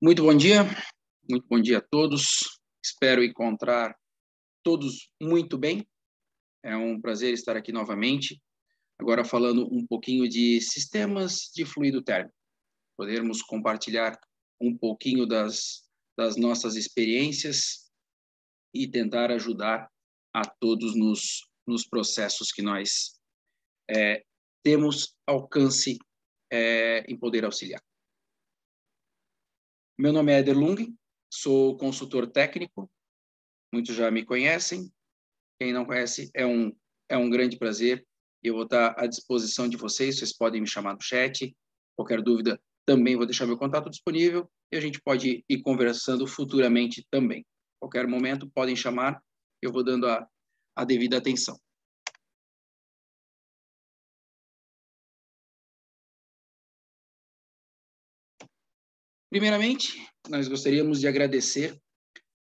Muito bom dia a todos. Espero encontrar todos muito bem. É um prazer estar aqui novamente, agora falando um pouquinho de sistemas de fluido térmico. Podermos compartilhar um pouquinho das nossas experiências e tentar ajudar a todos nos processos que nós temos alcance em poder auxiliar. Meu nome é Eder Lung, sou consultor técnico, muitos já me conhecem, quem não conhece é um grande prazer, eu vou estar à disposição de vocês podem me chamar no chat, qualquer dúvida também vou deixar meu contato disponível e a gente pode ir conversando futuramente também. Qualquer momento podem chamar, eu vou dando a devida atenção. Primeiramente, nós gostaríamos de agradecer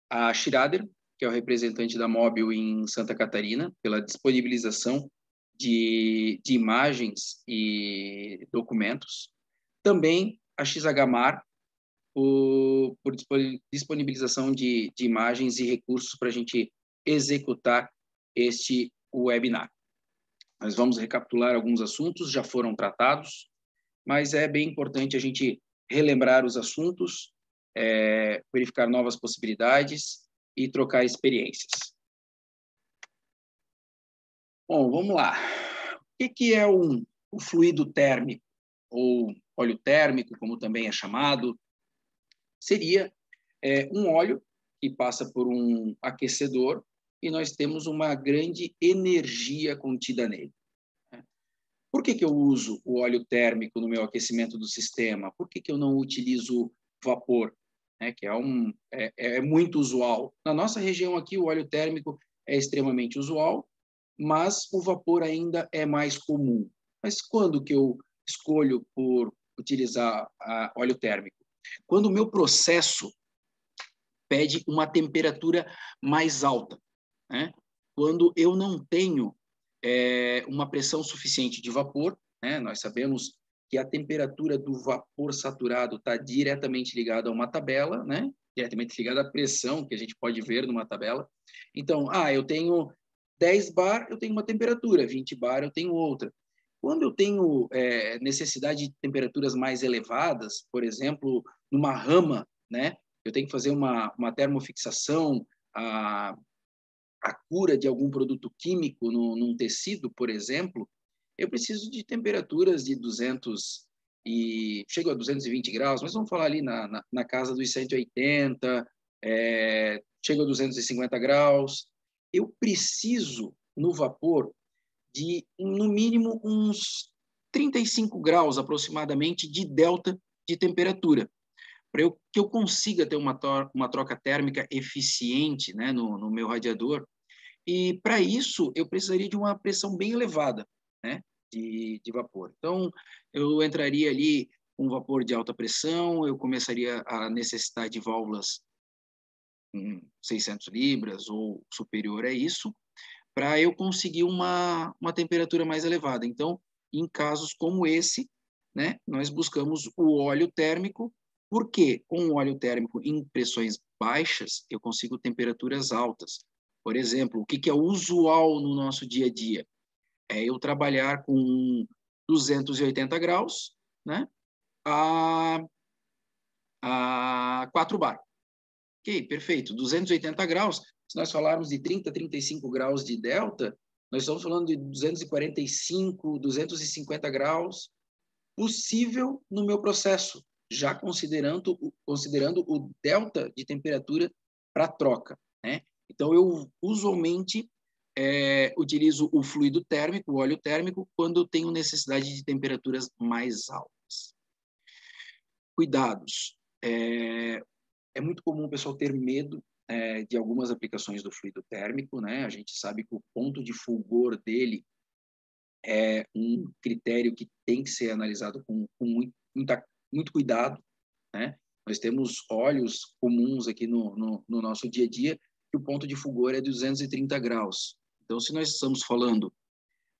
a Schrader, que é o representante da Móbil em Santa Catarina, pela disponibilização de imagens e documentos. Também a XHMAR, por disponibilização de imagens e recursos para a gente executar este webinar. Nós vamos recapitular alguns assuntos, já foram tratados, mas é bem importante a gente relembrar os assuntos, verificar novas possibilidades e trocar experiências. Bom, vamos lá. O que é o fluido térmico, ou óleo térmico, como também é chamado? Seria um óleo que passa por um aquecedor e nós temos uma grande energia contida nele. Por que eu uso o óleo térmico no meu aquecimento do sistema? Por que eu não utilizo vapor? Que é muito usual. Na nossa região aqui, o óleo térmico é extremamente usual, mas o vapor ainda é mais comum. Mas quando que eu escolho por utilizar óleo térmico? Quando o meu processo pede uma temperatura mais alta, né? Quando eu não tenho uma pressão suficiente de vapor, né? Nós sabemos que a temperatura do vapor saturado está diretamente ligada a uma tabela, né? Diretamente ligada à pressão que a gente pode ver numa tabela. Então, eu tenho 10 bar, eu tenho uma temperatura, 20 bar, eu tenho outra. Quando eu tenho necessidade de temperaturas mais elevadas, por exemplo, numa rama, né? Eu tenho que fazer uma termofixação, a cura de algum produto químico num tecido, por exemplo, eu preciso de temperaturas de 200 e chego a 220 graus, mas vamos falar ali na casa dos 180, chego a 250 graus. Eu preciso, no vapor, de, no mínimo, uns 35 graus aproximadamente de delta de temperatura, para que eu consiga ter uma troca térmica eficiente, né, no meu radiador. E, para isso, eu precisaria de uma pressão bem elevada, né, de vapor. Então, eu entraria ali com vapor de alta pressão, eu começaria a necessitar de válvulas 600 libras ou superior a isso, para eu conseguir uma temperatura mais elevada. Então, em casos como esse, né, nós buscamos o óleo térmico, porque com o óleo térmico em pressões baixas, eu consigo temperaturas altas. Por exemplo, o que é usual no nosso dia a dia? É eu trabalhar com 280 graus, né, a 4 bar. Ok, perfeito. 280 graus, se nós falarmos de 30, 35 graus de delta, nós estamos falando de 245, 250 graus possível no meu processo, já considerando o delta de temperatura para troca, né? Então, eu usualmente utilizo o fluido térmico, o óleo térmico, quando eu tenho necessidade de temperaturas mais altas. Cuidados. É muito comum o pessoal ter medo de algumas aplicações do fluido térmico, né? A gente sabe que o ponto de fulgor dele é um critério que tem que ser analisado com muito cuidado, né? Nós temos óleos comuns aqui no nosso dia a dia que o ponto de fulgor é 230 graus. Então, se nós estamos falando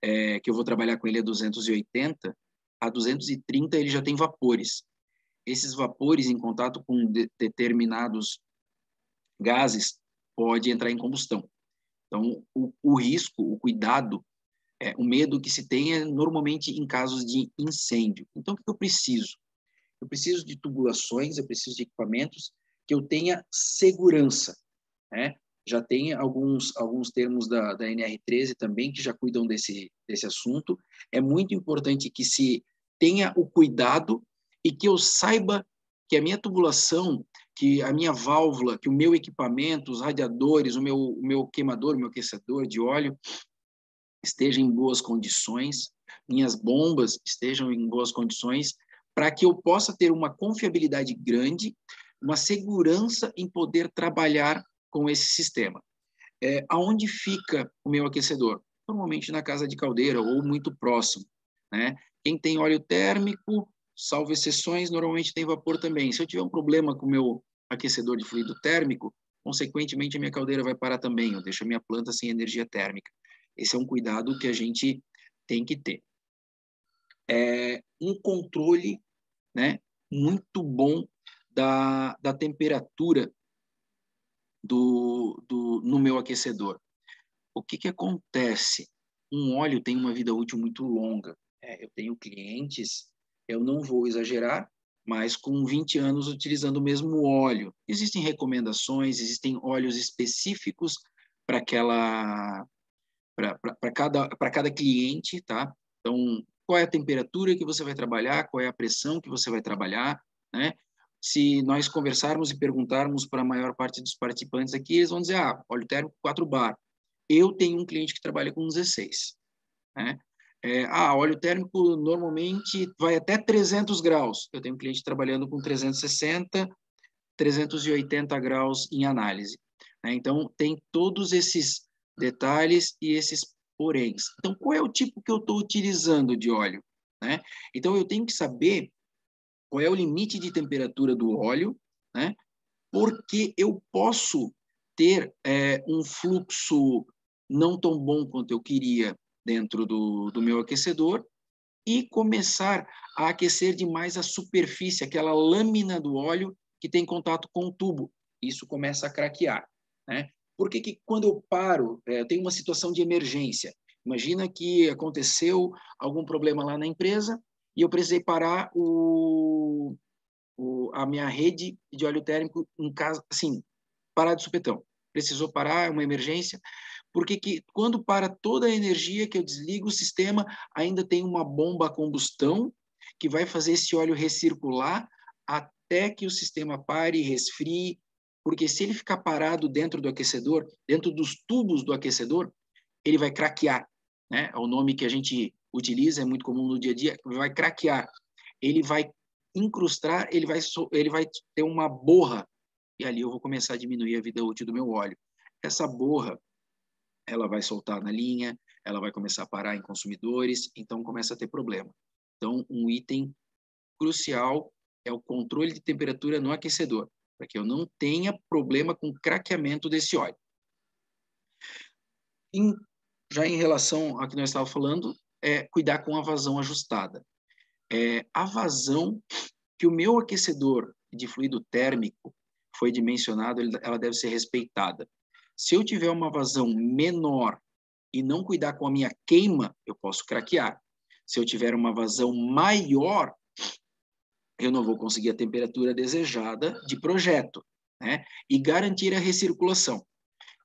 que eu vou trabalhar com ele a 280, a 230 ele já tem vapores. esses vapores em contato com determinados gases pode entrar em combustão. Então, o risco, o cuidado, o medo que se tem é normalmente em casos de incêndio. Então, o que eu preciso? Eu preciso de tubulações, eu preciso de equipamentos que eu tenha segurança, né? Já tem alguns termos da NR13 também que já cuidam desse assunto. É muito importante que se tenha o cuidado e que eu saiba que a minha tubulação, que a minha válvula, que o meu equipamento, os radiadores, o meu queimador, o meu aquecedor de óleo esteja em boas condições, minhas bombas estejam em boas condições, para que eu possa ter uma confiabilidade grande, uma segurança em poder trabalhar com esse sistema. Aonde fica o meu aquecedor? Normalmente na casa de caldeira ou muito próximo, né? Quem tem óleo térmico, salvo exceções, normalmente tem vapor também. Se eu tiver um problema com o meu aquecedor de fluido térmico, consequentemente a minha caldeira vai parar também, eu deixo a minha planta sem energia térmica. Esse é um cuidado que a gente tem que ter. Um controle, né, muito bom da temperatura no meu aquecedor. O que acontece? Um óleo tem uma vida útil muito longa. Eu tenho clientes, eu não vou exagerar, mas com 20 anos utilizando o mesmo óleo. Existem recomendações, existem óleos específicos para cada cliente, tá? Então, qual é a temperatura que você vai trabalhar, qual é a pressão que você vai trabalhar, né? Se nós conversarmos e perguntarmos para a maior parte dos participantes aqui, eles vão dizer, óleo térmico 4 bar. Eu tenho um cliente que trabalha com 16, né? Óleo térmico normalmente vai até 300 graus. Eu tenho um cliente trabalhando com 360, 380 graus em análise, né? Então, tem todos esses detalhes e esses poréns. Então, qual é o tipo que eu estou utilizando de óleo, né? Então, eu tenho que saber qual é o limite de temperatura do óleo, né? Porque eu posso ter um fluxo não tão bom quanto eu queria dentro do meu aquecedor e começar a aquecer demais a superfície, aquela lâmina do óleo que tem contato com o tubo. Isso começa a craquear, né? Por que quando eu paro, eu tenho uma situação de emergência? Imagina que aconteceu algum problema lá na empresa e eu precisei parar a minha rede de óleo térmico em casa, assim, parar de supetão. Precisou parar, é uma emergência, porque quando para toda a energia que eu desligo o sistema, ainda tem uma bomba a combustão que vai fazer esse óleo recircular até que o sistema pare e resfrie, porque se ele ficar parado dentro do aquecedor, dentro dos tubos do aquecedor, ele vai craquear, né? O nome que a gente utiliza, é muito comum no dia a dia, vai craquear. Ele vai incrustar, ele vai ter uma borra, e ali eu vou começar a diminuir a vida útil do meu óleo. Essa borra, ela vai soltar na linha, ela vai começar a parar em consumidores, então começa a ter problema. Então, um item crucial é o controle de temperatura no aquecedor, para que eu não tenha problema com o craqueamento desse óleo. Já em relação ao que nós estávamos falando, cuidar com a vazão ajustada. A vazão que o meu aquecedor de fluido térmico foi dimensionado, ela deve ser respeitada. Se eu tiver uma vazão menor e não cuidar com a minha queima, eu posso craquear. Se eu tiver uma vazão maior, eu não vou conseguir a temperatura desejada de projeto, né? E garantir a recirculação.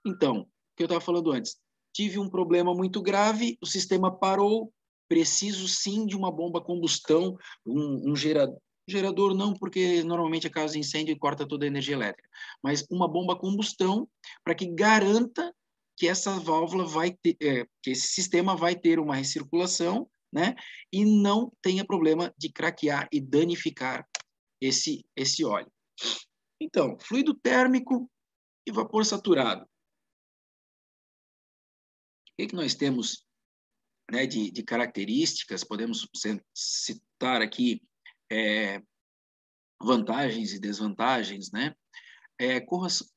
Então, o que eu estava falando antes, tive um problema muito grave, o sistema parou, preciso sim de uma bomba a combustão, um gerador não, porque normalmente é causa de incêndio e corta toda a energia elétrica, mas uma bomba a combustão para que garanta que essa válvula vai ter, que esse sistema vai ter uma recirculação, né? E não tenha problema de craquear e danificar esse óleo. Então, fluido térmico e vapor saturado. O que nós temos, né, de características? Podemos citar aqui vantagens e desvantagens, né?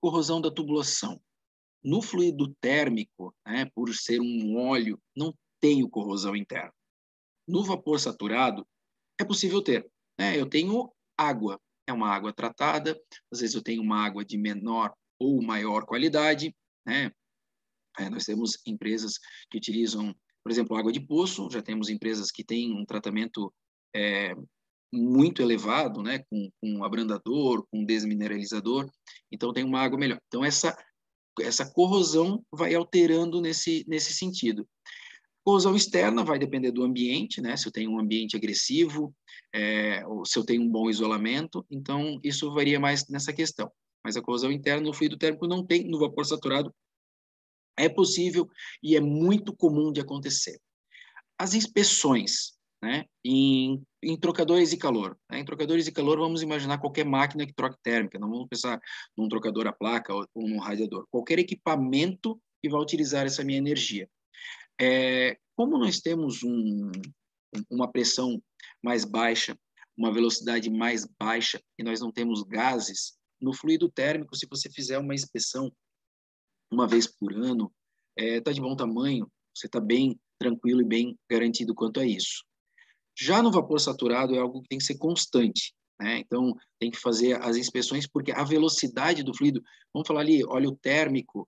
Corrosão da tubulação. No fluido térmico, né, por ser um óleo, não tem corrosão interna. No vapor saturado, é possível ter, né? Eu tenho Água. É uma água tratada, às vezes eu tenho uma água de menor ou maior qualidade, né? Nós temos empresas que utilizam, por exemplo, água de poço, já temos empresas que têm um tratamento é, muito elevado, né, com abrandador, com desmineralizador, então tem uma água melhor. Então, essa corrosão vai alterando nesse sentido. Corrosão externa vai depender do ambiente, né? Se eu tenho um ambiente agressivo, ou se eu tenho um bom isolamento, então isso varia mais nessa questão. Mas a corrosão interna no fluido térmico não tem, no vapor saturado é possível e é muito comum de acontecer. As inspeções, né, em trocadores de calor. Né? Em trocadores de calor, vamos imaginar qualquer máquina que troque térmica, não vamos pensar num trocador a placa ou num radiador. Qualquer equipamento que vai utilizar essa minha energia. Como nós temos uma pressão mais baixa, uma velocidade mais baixa, e nós não temos gases, no fluido térmico, se você fizer uma inspeção uma vez por ano, está de bom tamanho, você está bem tranquilo e bem garantido quanto a isso. Já no vapor saturado é algo que tem que ser constante, né? Então, tem que fazer as inspeções, porque a velocidade do fluido, vamos falar ali, óleo térmico,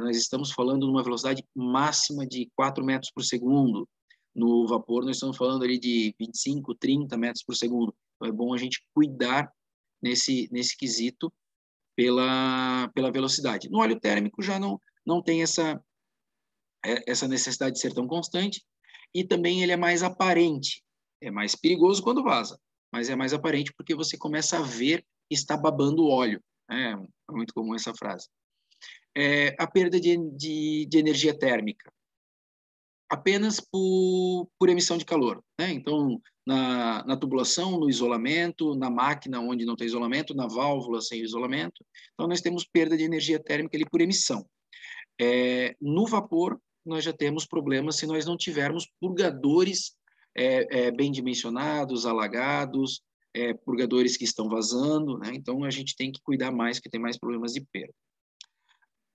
nós estamos falando numa velocidade máxima de 4 metros por segundo. No vapor, nós estamos falando ali de 25, 30 metros por segundo. Então, é bom a gente cuidar nesse quesito pela velocidade. No óleo térmico já não tem essa necessidade de ser tão constante, e também ele é mais aparente. É mais perigoso quando vaza, mas é mais aparente porque você começa a ver que está babando óleo. É muito comum essa frase. A perda de energia térmica, apenas por emissão de calor. Né? Então, na tubulação, no isolamento, na máquina onde não tem isolamento, na válvula sem isolamento. Então, nós temos perda de energia térmica ali por emissão. No vapor, nós já temos problemas se nós não tivermos purgadores bem dimensionados, alagados, purgadores que estão vazando, né? Então a gente tem que cuidar mais, que tem mais problemas de perda.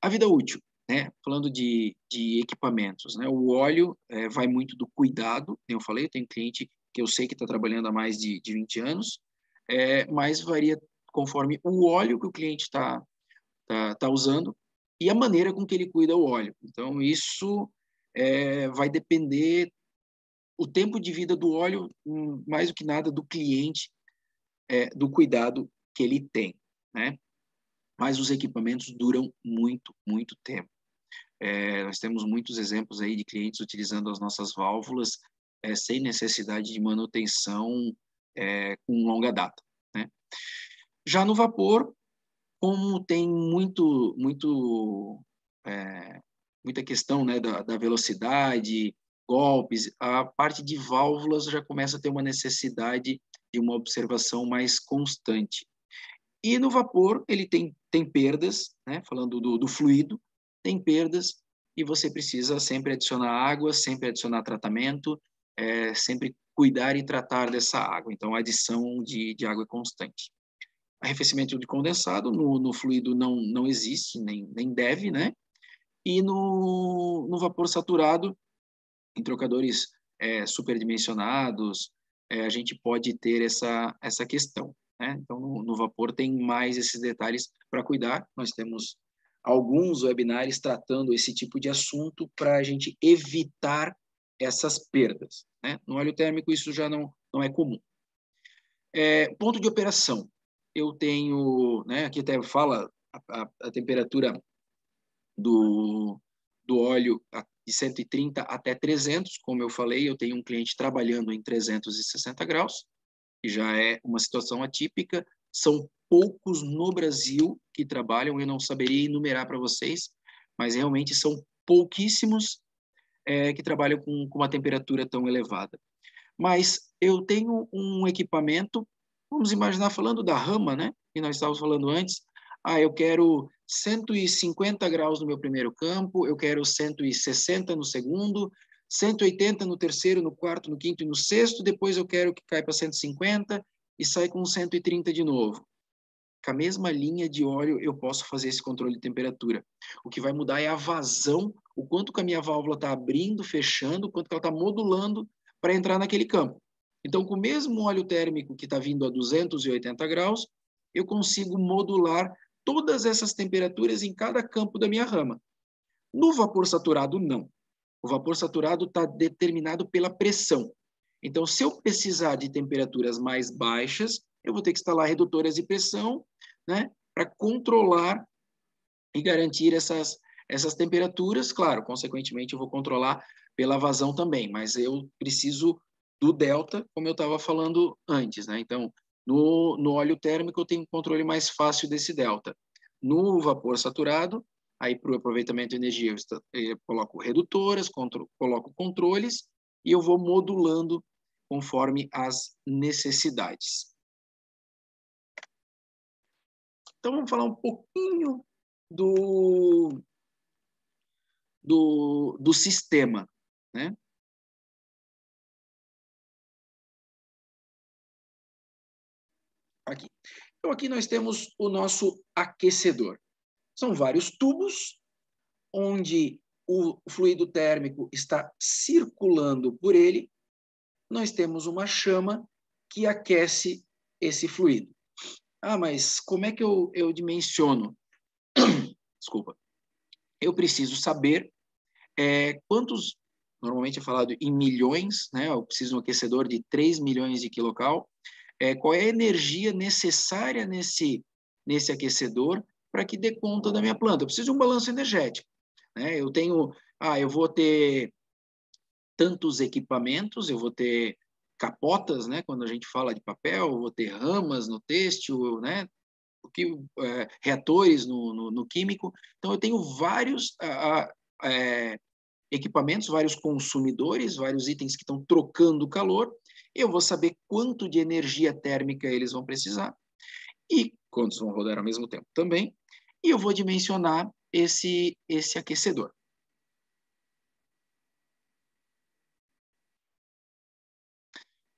A vida útil, né? Falando de equipamentos, né? O óleo vai muito do cuidado, como eu falei, eu tenho cliente que eu sei que está trabalhando há mais de 20 anos, mas varia conforme o óleo que o cliente está usando e a maneira com que ele cuida o óleo. Então, isso vai depender o tempo de vida do óleo, mais do que nada, do cliente, do cuidado que ele tem, né? Mas os equipamentos duram muito, muito tempo. Nós temos muitos exemplos aí de clientes utilizando as nossas válvulas sem necessidade de manutenção com longa data, né? Já no vapor, como tem muita questão, né, da velocidade, golpes, a parte de válvulas já começa a ter uma necessidade de uma observação mais constante. E no vapor, ele tem perdas, né, falando do fluido, tem perdas, e você precisa sempre adicionar água, sempre adicionar tratamento, sempre cuidar e tratar dessa água. Então, a adição de água é constante. Arrefecimento de condensado no fluido não existe, nem deve, né? E no vapor saturado, em trocadores superdimensionados, a gente pode ter essa questão, né? Então, no vapor tem mais esses detalhes para cuidar. Nós temos alguns webinars tratando esse tipo de assunto para a gente evitar essas perdas, né? No óleo térmico, isso já não é comum. Ponto de operação. Eu tenho, né, aqui até fala a temperatura do óleo de 130 até 300, como eu falei, eu tenho um cliente trabalhando em 360 graus, que já é uma situação atípica, são poucos no Brasil que trabalham, eu não saberia enumerar para vocês, mas realmente são pouquíssimos que trabalham com uma temperatura tão elevada. Mas eu tenho um equipamento, vamos imaginar falando da rama, né, que nós estávamos falando antes, eu quero 150 graus no meu primeiro campo, eu quero 160 no segundo, 180 no terceiro, no quarto, no quinto e no sexto, depois eu quero que caia para 150 e sai com 130 de novo. Com a mesma linha de óleo, eu posso fazer esse controle de temperatura. O que vai mudar é a vazão, o quanto que a minha válvula está abrindo, fechando, o quanto que ela está modulando para entrar naquele campo. Então, com o mesmo óleo térmico que está vindo a 280 graus, eu consigo modular todas essas temperaturas em cada campo da minha rama. No vapor saturado, não. O vapor saturado está determinado pela pressão. Então, se eu precisar de temperaturas mais baixas, eu vou ter que instalar redutoras de pressão, né, para controlar e garantir essas temperaturas. Claro, consequentemente, eu vou controlar pela vazão também, mas eu preciso do delta, como eu estava falando antes, né? Então, no óleo térmico, eu tenho um controle mais fácil desse delta. No vapor saturado, aí para o aproveitamento de energia, eu coloco redutoras, coloco controles e eu vou modulando conforme as necessidades. Então, vamos falar um pouquinho do sistema, né? Aqui. Então, aqui nós temos o nosso aquecedor. São vários tubos onde o fluido térmico está circulando por ele. Nós temos uma chama que aquece esse fluido. Ah, mas como é que eu dimensiono? Desculpa. Eu preciso saber quantos, normalmente é falado em milhões, né? Eu preciso de um aquecedor de 3 milhões de quilocal. Qual é a energia necessária nesse aquecedor para que dê conta da minha planta? Eu preciso de um balanço energético, né? Eu vou ter tantos equipamentos, eu vou ter capotas, né? Quando a gente fala de papel, eu vou ter ramas no têxtil, né? Reatores no químico. Então, eu tenho vários equipamentos, vários consumidores, vários itens que estão trocando calor. Eu vou saber quanto de energia térmica eles vão precisar e quantos vão rodar ao mesmo tempo também. E eu vou dimensionar esse aquecedor.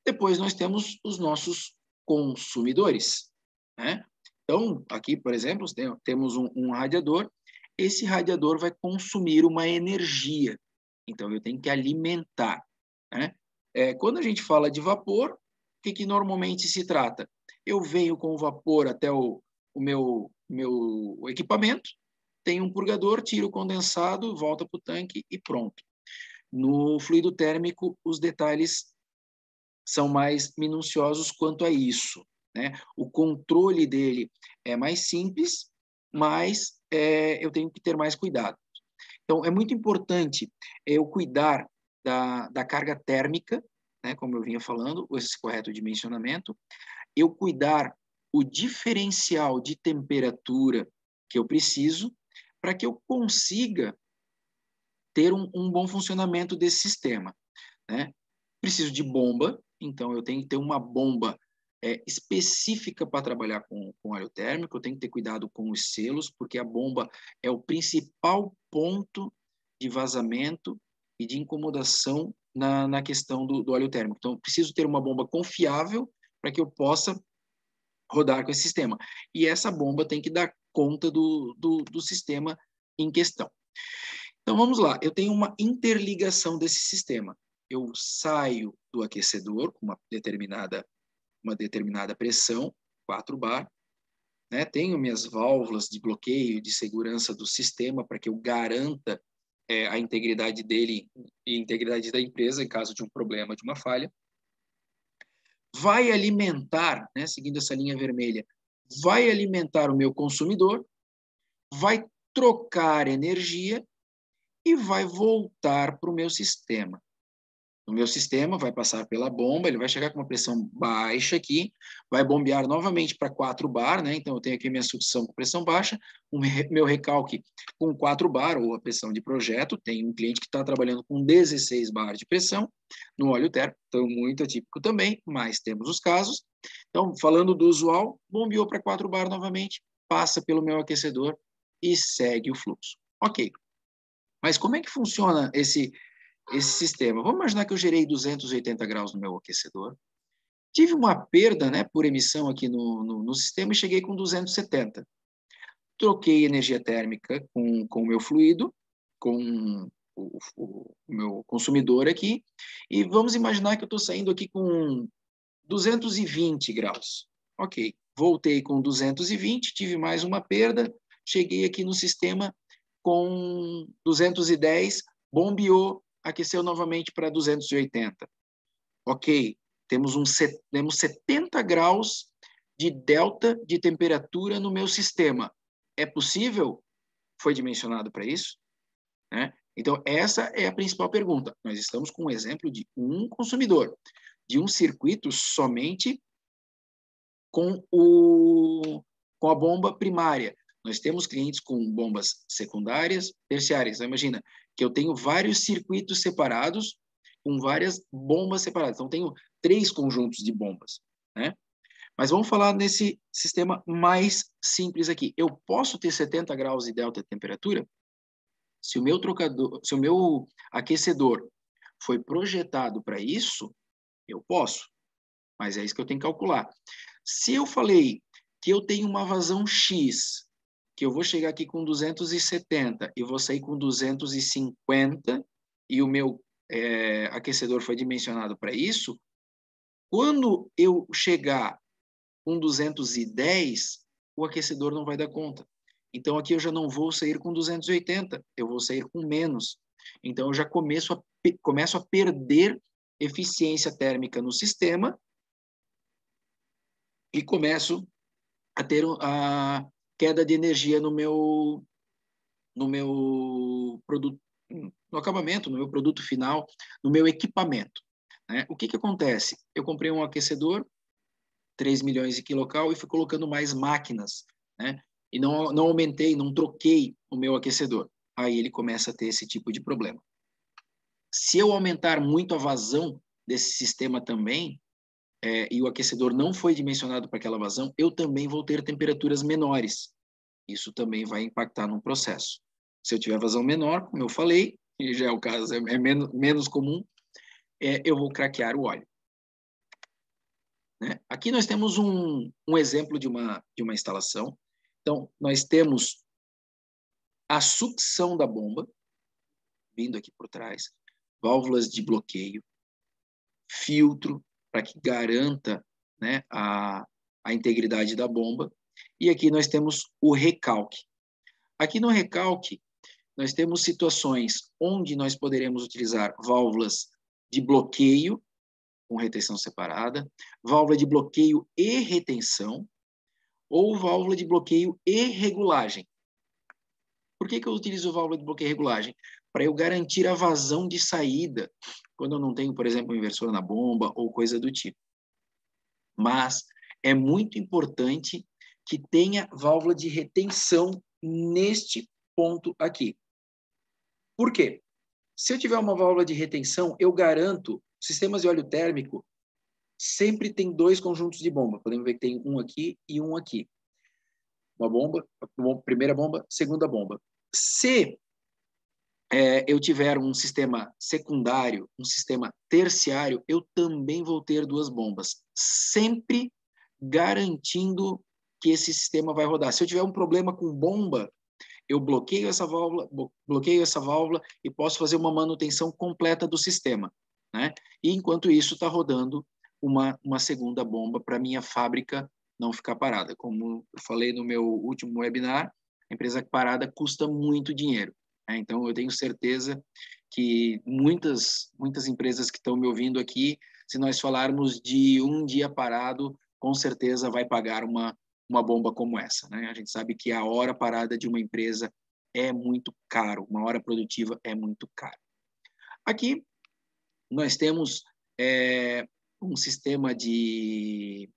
Depois nós temos os nossos consumidores, né? Então, aqui, por exemplo, temos um radiador. Esse radiador vai consumir uma energia. Então, eu tenho que alimentar, né? Quando a gente fala de vapor, o que normalmente se trata? Eu venho com o vapor até o meu equipamento, tenho um purgador, tiro o condensado, volta para o tanque e pronto. No fluido térmico, os detalhes são mais minuciosos quanto a isso, né? O controle dele é mais simples, mas eu tenho que ter mais cuidado. Então, é muito importante eu cuidar da carga térmica, né, como eu vinha falando, esse correto dimensionamento, eu cuidar o diferencial de temperatura que eu preciso para que eu consiga ter um bom funcionamento desse sistema, né? Preciso de bomba, então eu tenho que ter uma bomba específica para trabalhar com óleo térmico, eu tenho que ter cuidado com os selos, porque a bomba é o principal ponto de vazamento e de incomodação na questão do óleo térmico. Então, eu preciso ter uma bomba confiável para que eu possa rodar com esse sistema. E essa bomba tem que dar conta do sistema em questão. Então, vamos lá. Eu tenho uma interligação desse sistema. Eu saio do aquecedor com uma determinada pressão, 4 bar, né? Tenho minhas válvulas de bloqueio de segurança do sistema para que eu garanta a integridade dele e a integridade da empresa em caso de um problema, de uma falha. Vai alimentar, né, seguindo essa linha vermelha, vai alimentar o meu consumidor, vai trocar energia e vai voltar para o meu sistema. No meu sistema, vai passar pela bomba, ele vai chegar com uma pressão baixa aqui, vai bombear novamente para 4 bar, né? Então, eu tenho aqui minha sucção com pressão baixa, meu recalque com 4 bar, ou a pressão de projeto. Tem um cliente que está trabalhando com 16 bar de pressão no óleo térmico, então muito atípico também, mas temos os casos. Então, falando do usual, bombeou para 4 bar novamente, passa pelo meu aquecedor e segue o fluxo. Ok. Mas como é que funciona esse sistema? Vamos imaginar que eu gerei 280 graus no meu aquecedor, tive uma perda, né, por emissão aqui no sistema e cheguei com 270. Troquei energia térmica com o meu fluido, com o meu consumidor aqui, e vamos imaginar que eu estou saindo aqui com 220 graus. Ok, voltei com 220, tive mais uma perda, cheguei aqui no sistema com 210, bombeou, aqueceu novamente para 280. Ok, temos 70 graus de delta de temperatura no meu sistema. É possível? Foi dimensionado para isso? Né? Então, essa é a principal pergunta. Nós estamos com um exemplo de um consumidor, de um circuito somente com a bomba primária. Nós temos clientes com bombas secundárias, terciárias. Então, imagina que eu tenho vários circuitos separados com várias bombas separadas. Então, tenho 3 conjuntos de bombas, né? Mas vamos falar nesse sistema mais simples aqui. Eu posso ter 70 graus de delta de temperatura? Se o meu aquecedor foi projetado para isso, eu posso. Mas é isso que eu tenho que calcular. Se eu falei que eu tenho uma vazão X, que eu vou chegar aqui com 270 e vou sair com 250, e o meu aquecedor foi dimensionado para isso, quando eu chegar com 210, o aquecedor não vai dar conta. Então, aqui eu já não vou sair com 280, eu vou sair com menos. Então, eu já começo a perder eficiência térmica no sistema e começo a ter a queda de energia no meu produto, no acabamento, no meu produto final, no meu equipamento. Né? O que acontece? Eu comprei um aquecedor, 3 milhões de quilocal, e fui colocando mais máquinas, né? E não aumentei, não troquei o meu aquecedor. Aí ele começa a ter esse tipo de problema. Se eu aumentar muito a vazão desse sistema também, e o aquecedor não foi dimensionado para aquela vazão, eu também vou ter temperaturas menores. Isso também vai impactar no processo. Se eu tiver vazão menor, como eu falei, e já é o caso, é menos comum, eu vou craquear o óleo. Né? Aqui nós temos um exemplo de uma instalação. Então, nós temos a sucção da bomba, vindo aqui por trás, válvulas de bloqueio, filtro, para que garanta, né, a integridade da bomba. E aqui nós temos o recalque. Aqui no recalque, nós temos situações onde nós poderemos utilizar válvulas de bloqueio, com retenção separada, válvula de bloqueio e retenção, ou válvula de bloqueio e regulagem. Por que eu utilizo válvula de bloqueio e regulagem? Para eu garantir a vazão de saída, quando eu não tenho, por exemplo, um inversor na bomba ou coisa do tipo. Mas é muito importante que tenha válvula de retenção neste ponto aqui. Por quê? Se eu tiver uma válvula de retenção, eu garanto, sistemas de óleo térmico sempre tem 2 conjuntos de bomba. Podemos ver que tem um aqui e um aqui. Uma bomba, primeira bomba, segunda bomba. Se eu tiver um sistema secundário, um sistema terciário, eu também vou ter 2 bombas, sempre garantindo que esse sistema vai rodar. Se eu tiver um problema com bomba, eu bloqueio essa válvula e posso fazer uma manutenção completa do sistema, né? E enquanto isso está rodando uma segunda bomba para minha fábrica não ficar parada. Como eu falei no meu último webinar, a empresa parada custa muito dinheiro. Né? Então, eu tenho certeza que muitas empresas que estão me ouvindo aqui, se nós falarmos de um dia parado, com certeza vai pagar uma bomba como essa. Né? A gente sabe que a hora parada de uma empresa é muito caro, uma hora produtiva é muito caro. Aqui, nós temos um sistema de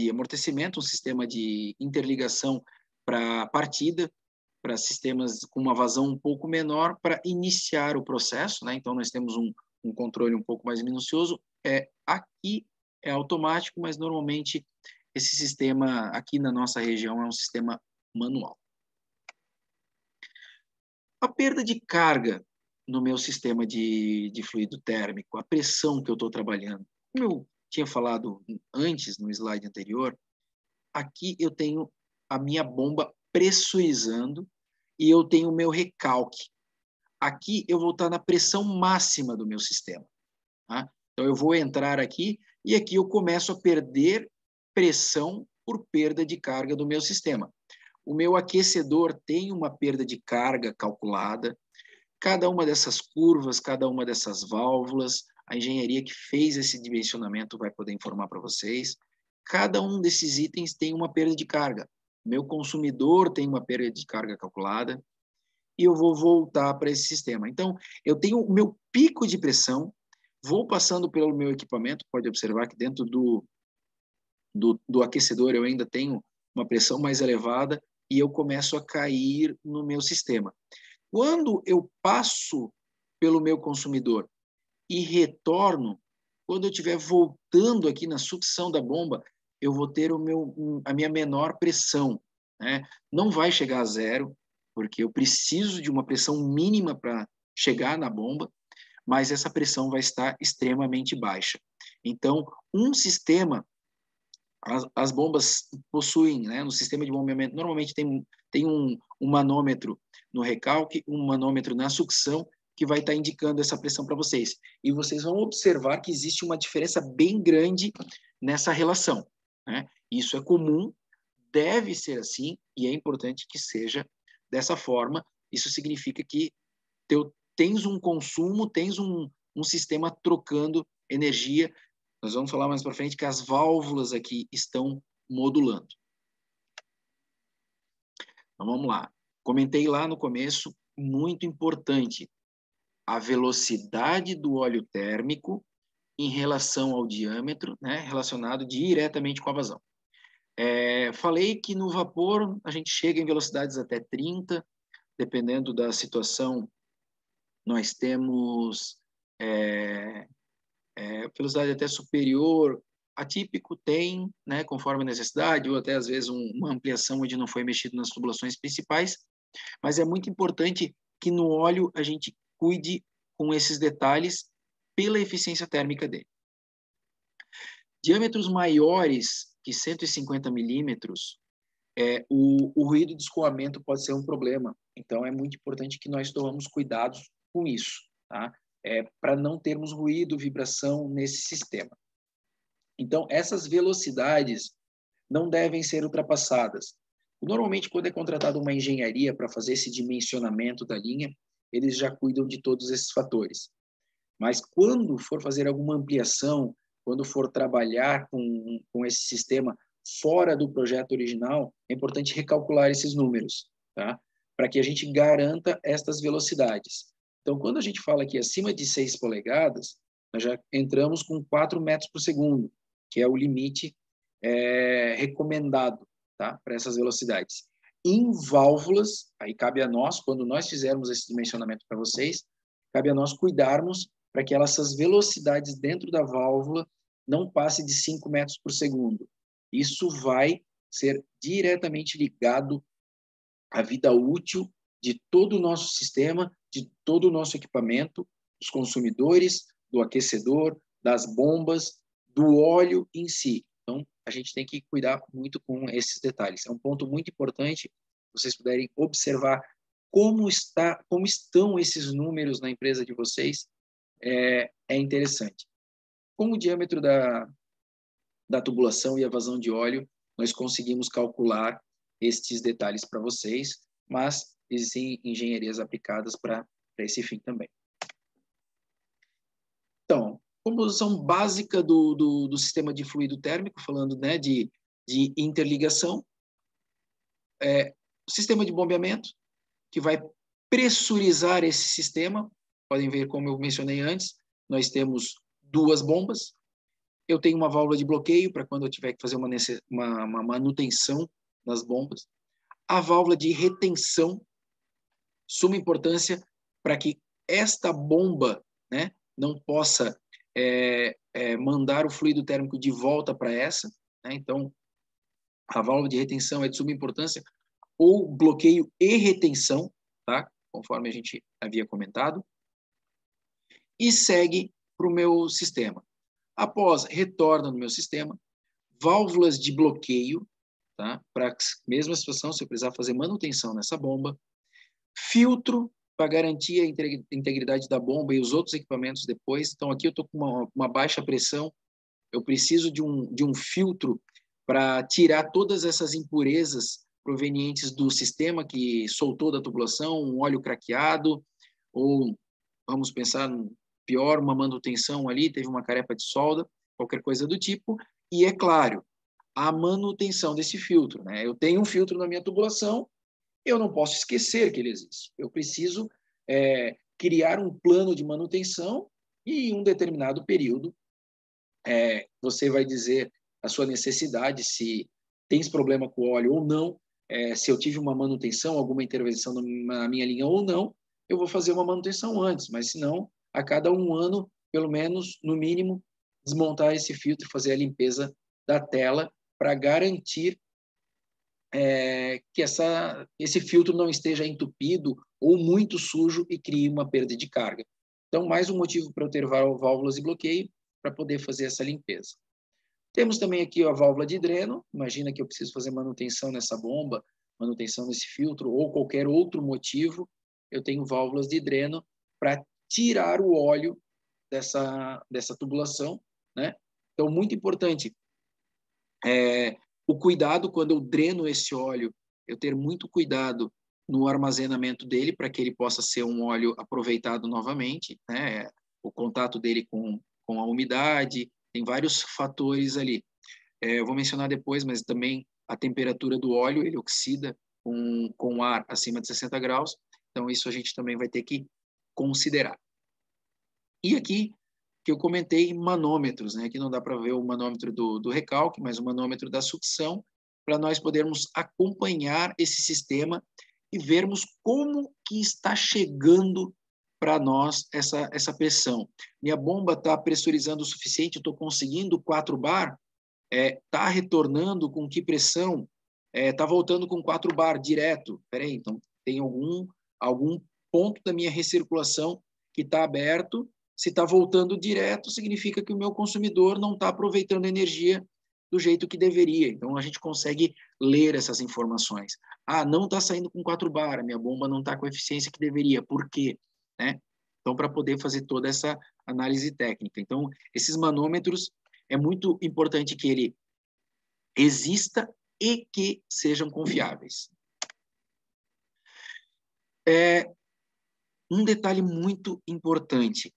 amortecimento, um sistema de interligação para partida, para sistemas com uma vazão um pouco menor para iniciar o processo, né? Então, nós temos um controle um pouco mais minucioso. Aqui é automático, mas normalmente esse sistema aqui na nossa região é um sistema manual. A perda de carga no meu sistema de fluido térmico, a pressão que eu estou trabalhando, como eu tinha falado antes, no slide anterior, aqui eu tenho a minha bomba pressurizando e eu tenho o meu recalque. aqui eu vou estar na pressão máxima do meu sistema. Tá? Então, eu vou entrar aqui e aqui eu começo a perder pressão por perda de carga do meu sistema. O meu aquecedor tem uma perda de carga calculada. Cada uma dessas curvas, cada uma dessas válvulas, a engenharia que fez esse dimensionamento vai poder informar para vocês. Cada um desses itens tem uma perda de carga. Meu consumidor tem uma perda de carga calculada e eu vou voltar para esse sistema. Então, eu tenho o meu pico de pressão, vou passando pelo meu equipamento, pode observar que dentro do aquecedor eu ainda tenho uma pressão mais elevada e eu começo a cair no meu sistema. Quando eu passo pelo meu consumidor e retorno, quando eu estiver voltando aqui na sucção da bomba, eu vou ter a minha menor pressão, né? Não vai chegar a zero, porque eu preciso de uma pressão mínima para chegar na bomba, mas essa pressão vai estar extremamente baixa. Então, um sistema, as bombas possuem, né, no sistema de bombeamento, normalmente tem um manômetro no recalque, um manômetro na sucção, que vai estar indicando essa pressão para vocês. E vocês vão observar que existe uma diferença bem grande nessa relação, né? Isso é comum, deve ser assim, e é importante que seja dessa forma. Isso significa que tens um consumo, tens um sistema trocando energia. Nós vamos falar mais para frente que as válvulas aqui estão modulando. Então, vamos lá. Comentei lá no começo, muito importante, a velocidade do óleo térmico em relação ao diâmetro, né, relacionado diretamente com a vazão. Falei que no vapor a gente chega em velocidades até 30, dependendo da situação, nós temos velocidade até superior, atípico tem, né, conforme a necessidade, ou até às vezes uma ampliação onde não foi mexido nas tubulações principais, mas é muito importante que no óleo a gente cuide com esses detalhes pela eficiência térmica dele. Diâmetros maiores que 150 milímetros, o ruído de escoamento pode ser um problema. Então, é muito importante que nós tomemos cuidados com isso, tá? Para não termos ruído, vibração nesse sistema. Então, essas velocidades não devem ser ultrapassadas. Normalmente, quando é contratada uma engenharia para fazer esse dimensionamento da linha, eles já cuidam de todos esses fatores. Mas quando for fazer alguma ampliação, quando for trabalhar com esse sistema fora do projeto original, é importante recalcular esses números, tá? Para que a gente garanta estas velocidades. Então, quando a gente fala aqui acima de 6 polegadas, nós já entramos com 4 metros por segundo, que é o limite recomendado, tá? Para essas velocidades. Em válvulas, aí cabe a nós, quando nós fizermos esse dimensionamento para vocês, cabe a nós cuidarmos para que essas velocidades dentro da válvula não passe de 5 metros por segundo. Isso vai ser diretamente ligado à vida útil de todo o nosso sistema, de todo o nosso equipamento, dos consumidores, do aquecedor, das bombas, do óleo em si. Então, a gente tem que cuidar muito com esses detalhes. É um ponto muito importante, se vocês puderem observar como estão esses números na empresa de vocês, é interessante. Com o diâmetro da tubulação e a vazão de óleo, nós conseguimos calcular estes detalhes para vocês, mas existem engenharias aplicadas para esse fim também. Então, composição básica do sistema de fluido térmico, falando, né, de interligação, o sistema de bombeamento, que vai pressurizar esse sistema. Podem ver, como eu mencionei antes, nós temos 2 bombas. Eu tenho uma válvula de bloqueio para quando eu tiver que fazer uma manutenção das bombas. A válvula de retenção, suma importância para que esta bomba, né, não possa mandar o fluido térmico de volta para essa, né? Então, a válvula de retenção é de suma importância, ou bloqueio e retenção, tá? Conforme a gente havia comentado, e segue para o meu sistema. Após, retorna no meu sistema, válvulas de bloqueio, tá? Para a mesma situação, se eu precisar fazer manutenção nessa bomba, filtro para garantir a integridade da bomba e os outros equipamentos depois. Então, aqui eu estou com uma baixa pressão, eu preciso de um filtro para tirar todas essas impurezas provenientes do sistema que soltou da tubulação, um óleo craqueado, ou vamos pensar no pior, uma manutenção ali, teve uma carepa de solda, qualquer coisa do tipo, e é claro, a manutenção desse filtro, né? Eu tenho um filtro na minha tubulação, eu não posso esquecer que ele existe. Eu preciso criar um plano de manutenção e em um determinado período você vai dizer a sua necessidade, se tens problema com o óleo ou não, se eu tive uma manutenção, alguma intervenção na minha linha ou não, eu vou fazer uma manutenção antes, mas se não, a cada um ano, pelo menos, no mínimo, desmontar esse filtro, fazer a limpeza da tela para garantir que esse filtro não esteja entupido ou muito sujo e crie uma perda de carga. Então, mais um motivo para eu ter válvulas de bloqueio para poder fazer essa limpeza. Temos também aqui a válvula de dreno. Imagina que eu preciso fazer manutenção nessa bomba, manutenção nesse filtro ou qualquer outro motivo. Eu tenho válvulas de dreno para tirar o óleo dessa tubulação, né? Então, muito importante o cuidado quando eu dreno esse óleo, eu ter muito cuidado no armazenamento dele para que ele possa ser um óleo aproveitado novamente, né? O contato dele com a umidade, tem vários fatores ali. Eu vou mencionar depois, mas também a temperatura do óleo, ele oxida com ar acima de 60 graus, então isso a gente também vai ter que considerar. E aqui, que eu comentei, manômetros, né? Aqui não dá para ver o manômetro do recalque, mas o manômetro da sucção, para nós podermos acompanhar esse sistema e vermos como que está chegando para nós essa pressão. Minha bomba está pressurizando o suficiente, estou conseguindo 4 bar, está retornando com que pressão? Está voltando com 4 bar direto. Peraí, então tem algum ponto da minha recirculação que está aberto. Se está voltando direto, significa que o meu consumidor não está aproveitando a energia do jeito que deveria. Então, a gente consegue ler essas informações. Não está saindo com 4 bar, a minha bomba não está com a eficiência que deveria. Por quê? Né? Então, para poder fazer toda essa análise técnica. Então, esses manômetros, é muito importante que ele exista e que sejam confiáveis. Um detalhe muito importante,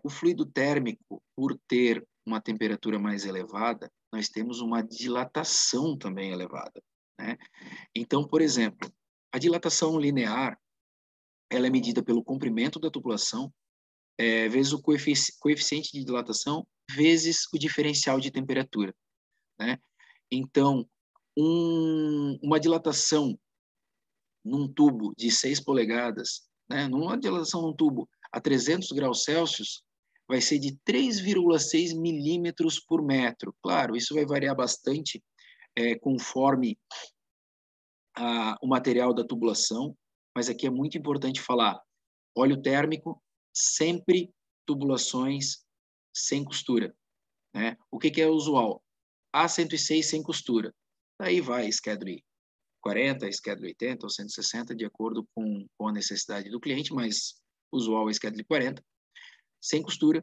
o fluido térmico, por ter uma temperatura mais elevada, nós temos uma dilatação também elevada, né? Então, por exemplo, a dilatação linear, ela é medida pelo comprimento da tubulação, vezes o coeficiente de dilatação, vezes o diferencial de temperatura, né? Então, uma dilatação num tubo de 6 polegadas, né? Numa dilatação num tubo a 300 graus Celsius, vai ser de 3,6 milímetros por metro. Claro, isso vai variar bastante conforme o material da tubulação, mas aqui é muito importante falar, óleo térmico, sempre tubulações sem costura, né? O que é usual? A106 sem costura. Daí vai Schedule 40, Schedule 80 ou 160, de acordo com a necessidade do cliente, mas usual é Schedule 40, sem costura.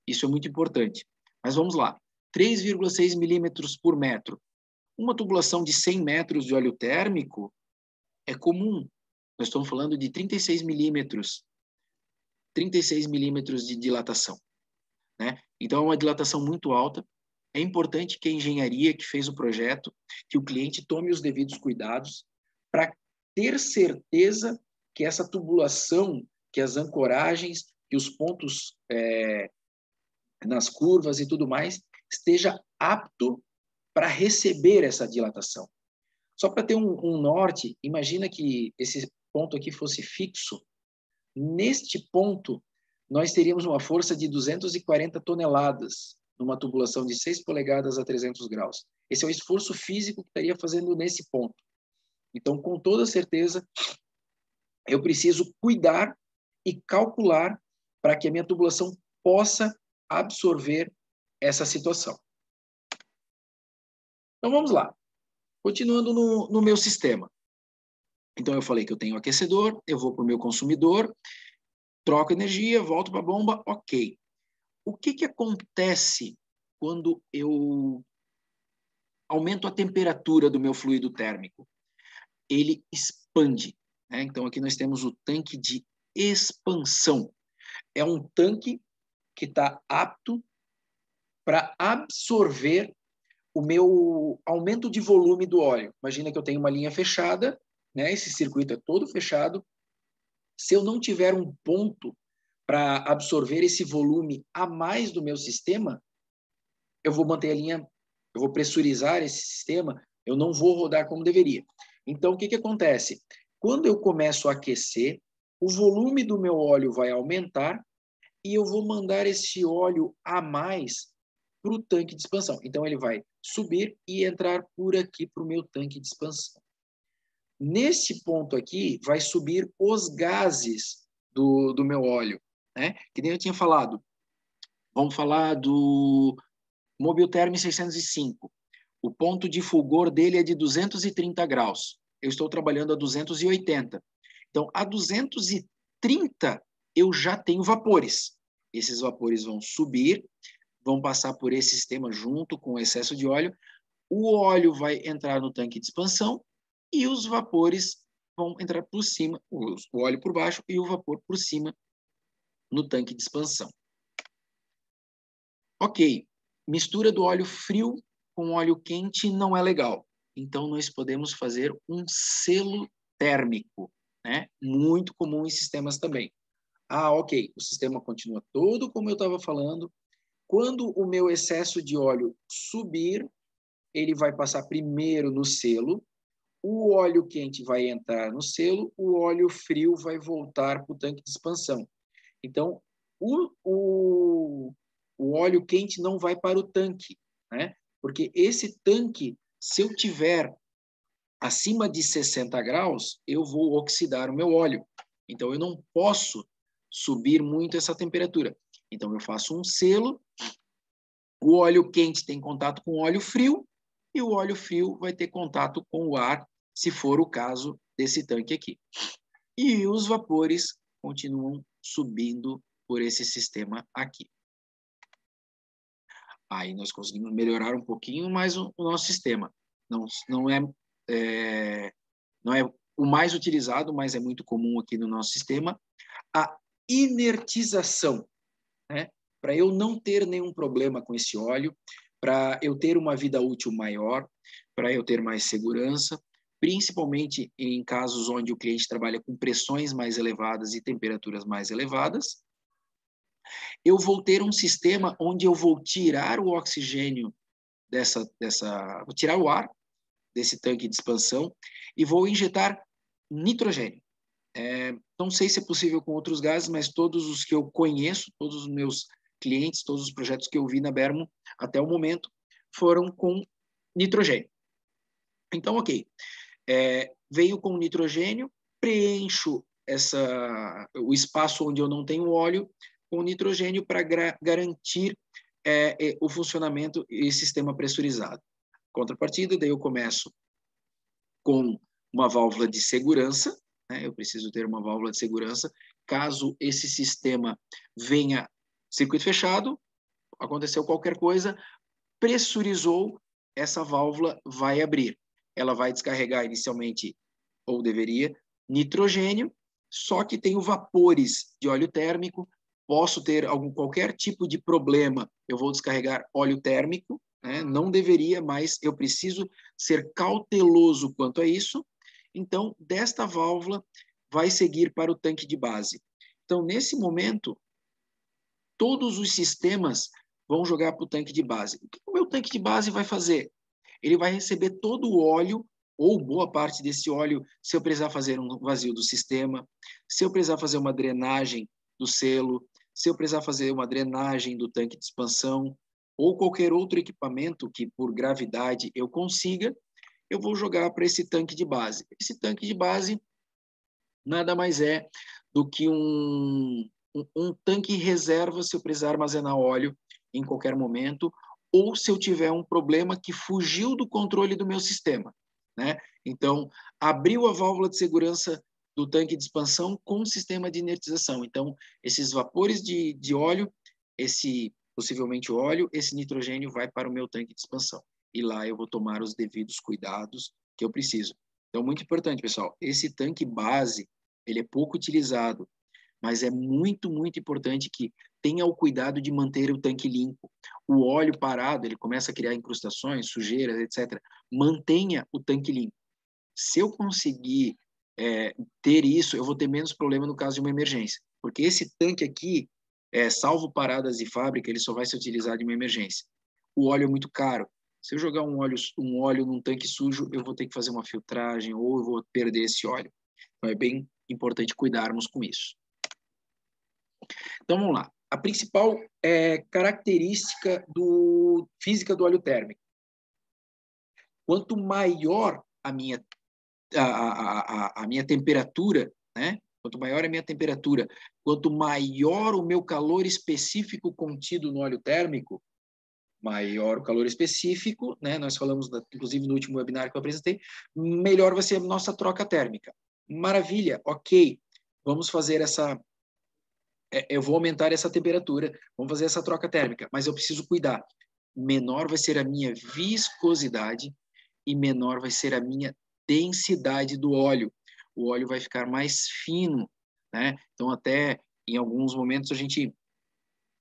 Isso é muito importante. Mas vamos lá. 3,6 milímetros por metro. Uma tubulação de 100 metros de óleo térmico é comum. Nós estamos falando de 36 milímetros de dilatação, né? Então, é uma dilatação muito alta. É importante que a engenharia que fez o projeto, que o cliente tome os devidos cuidados para ter certeza que essa tubulação, que as ancoragens, que os pontos nas curvas e tudo mais, esteja apto para receber essa dilatação. Só para ter um norte, imagina que esse ponto aqui fosse fixo. Neste ponto, nós teríamos uma força de 240 toneladas numa tubulação de 6 polegadas a 300 graus. Esse é o esforço físico que estaria fazendo nesse ponto. Então, com toda certeza, eu preciso cuidar e calcular para que a minha tubulação possa absorver essa situação. Então, vamos lá. Continuando no meu sistema. Então, eu falei que eu tenho aquecedor, eu vou para o meu consumidor, troco energia, volto para a bomba, ok. O que acontece quando eu aumento a temperatura do meu fluido térmico? Ele expande, né? Então, aqui nós temos o tanque de expansão. É um tanque que está apto para absorver o meu aumento de volume do óleo. Imagina que eu tenho uma linha fechada, né? Esse circuito é todo fechado. Se eu não tiver um ponto para absorver esse volume a mais do meu sistema, eu vou manter a linha, eu vou pressurizar esse sistema, eu não vou rodar como deveria. Então, o que acontece? Quando eu começo a aquecer, o volume do meu óleo vai aumentar e eu vou mandar esse óleo a mais para o tanque de expansão. Então, ele vai subir e entrar por aqui para o meu tanque de expansão. Nesse ponto aqui, vai subir os gases do meu óleo, né? Que nem eu tinha falado. Vamos falar do Mobiltherm 605. O ponto de fulgor dele é de 230 graus. Eu estou trabalhando a 280. Então, a 230, eu já tenho vapores. Esses vapores vão subir, vão passar por esse sistema junto com o excesso de óleo. O óleo vai entrar no tanque de expansão e os vapores vão entrar por cima, o óleo por baixo e o vapor por cima no tanque de expansão. Ok, mistura do óleo frio com óleo quente não é legal. Então, nós podemos fazer um selo térmico, né? Muito comum em sistemas também. Ah, ok, o sistema continua todo como eu estava falando. Quando o meu excesso de óleo subir, ele vai passar primeiro no selo, o óleo quente vai entrar no selo, o óleo frio vai voltar para o tanque de expansão. Então, o óleo quente não vai para o tanque, né? Porque esse tanque, se eu tiver acima de 60 graus, eu vou oxidar o meu óleo. Então, eu não posso subir muito essa temperatura. Então, eu faço um selo, o óleo quente tem contato com o óleo frio, e o óleo frio vai ter contato com o ar, se for o caso desse tanque aqui. E os vapores continuam subindo por esse sistema aqui. Aí nós conseguimos melhorar um pouquinho mais o nosso sistema. Não é o mais utilizado, mas é muito comum aqui no nosso sistema, a inertização, né? Para eu não ter nenhum problema com esse óleo, para eu ter uma vida útil maior, para eu ter mais segurança, principalmente em casos onde o cliente trabalha com pressões mais elevadas e temperaturas mais elevadas, eu vou ter um sistema onde eu vou tirar o oxigênio vou tirar o ar desse tanque de expansão e vou injetar nitrogênio. Não sei se é possível com outros gases, mas todos os que eu conheço, todos os meus clientes, todos os projetos que eu vi na Bermo até o momento foram com nitrogênio. Então, ok, veio com nitrogênio, preencho o espaço onde eu não tenho óleo com nitrogênio para garantir o funcionamento e sistema pressurizado. Contrapartida, daí eu começo com uma válvula de segurança, né? Eu preciso ter uma válvula de segurança, caso esse sistema venha circuito fechado, aconteceu qualquer coisa, pressurizou, essa válvula vai abrir. Ela vai descarregar inicialmente, ou deveria, nitrogênio, só que tenho vapores de óleo térmico, posso ter qualquer tipo de problema, eu vou descarregar óleo térmico, né? Não deveria, mas eu preciso ser cauteloso quanto a isso. Então, desta válvula vai seguir para o tanque de base. Então, nesse momento, todos os sistemas vão jogar para o tanque de base. O que o meu tanque de base vai fazer? Ele vai receber todo o óleo, ou boa parte desse óleo, se eu precisar fazer um vazio do sistema, se eu precisar fazer uma drenagem do selo, se eu precisar fazer uma drenagem do tanque de expansão, ou qualquer outro equipamento que, por gravidade, eu consiga, eu vou jogar para esse tanque de base. Esse tanque de base nada mais é do que um tanque reserva se eu precisar armazenar óleo em qualquer momento, ou se eu tiver um problema que fugiu do controle do meu sistema, né? Então, abriu a válvula de segurança do tanque de expansão com o sistema de inertização. Então, esses vapores de óleo, possivelmente óleo, esse nitrogênio vai para o meu tanque de expansão. E lá eu vou tomar os devidos cuidados que eu preciso. Então, muito importante, pessoal, esse tanque base, ele é pouco utilizado, mas é muito, muito importante que tenha o cuidado de manter o tanque limpo. O óleo parado, ele começa a criar incrustações, sujeiras, etc. Mantenha o tanque limpo. Se eu conseguir ter isso, eu vou ter menos problema no caso de uma emergência. Porque esse tanque aqui, salvo paradas de fábrica, ele só vai ser utilizado em uma emergência. O óleo é muito caro. Se eu jogar um óleo num tanque sujo, eu vou ter que fazer uma filtragem ou eu vou perder esse óleo. Então, é bem importante cuidarmos com isso. Então, vamos lá. A principal característica física do óleo térmico. Quanto maior a minha temperatura, né? Quanto maior a minha temperatura, quanto maior o meu calor específico contido no óleo térmico, maior o calor específico, né? Nós falamos, inclusive, no último webinar que eu apresentei, melhor vai ser a nossa troca térmica. Maravilha, ok. Vamos fazer eu vou aumentar essa temperatura, vamos fazer essa troca térmica, mas eu preciso cuidar. Menor vai ser a minha viscosidade e menor vai ser a minha densidade do óleo. O óleo vai ficar mais fino, né? Então, até em alguns momentos a gente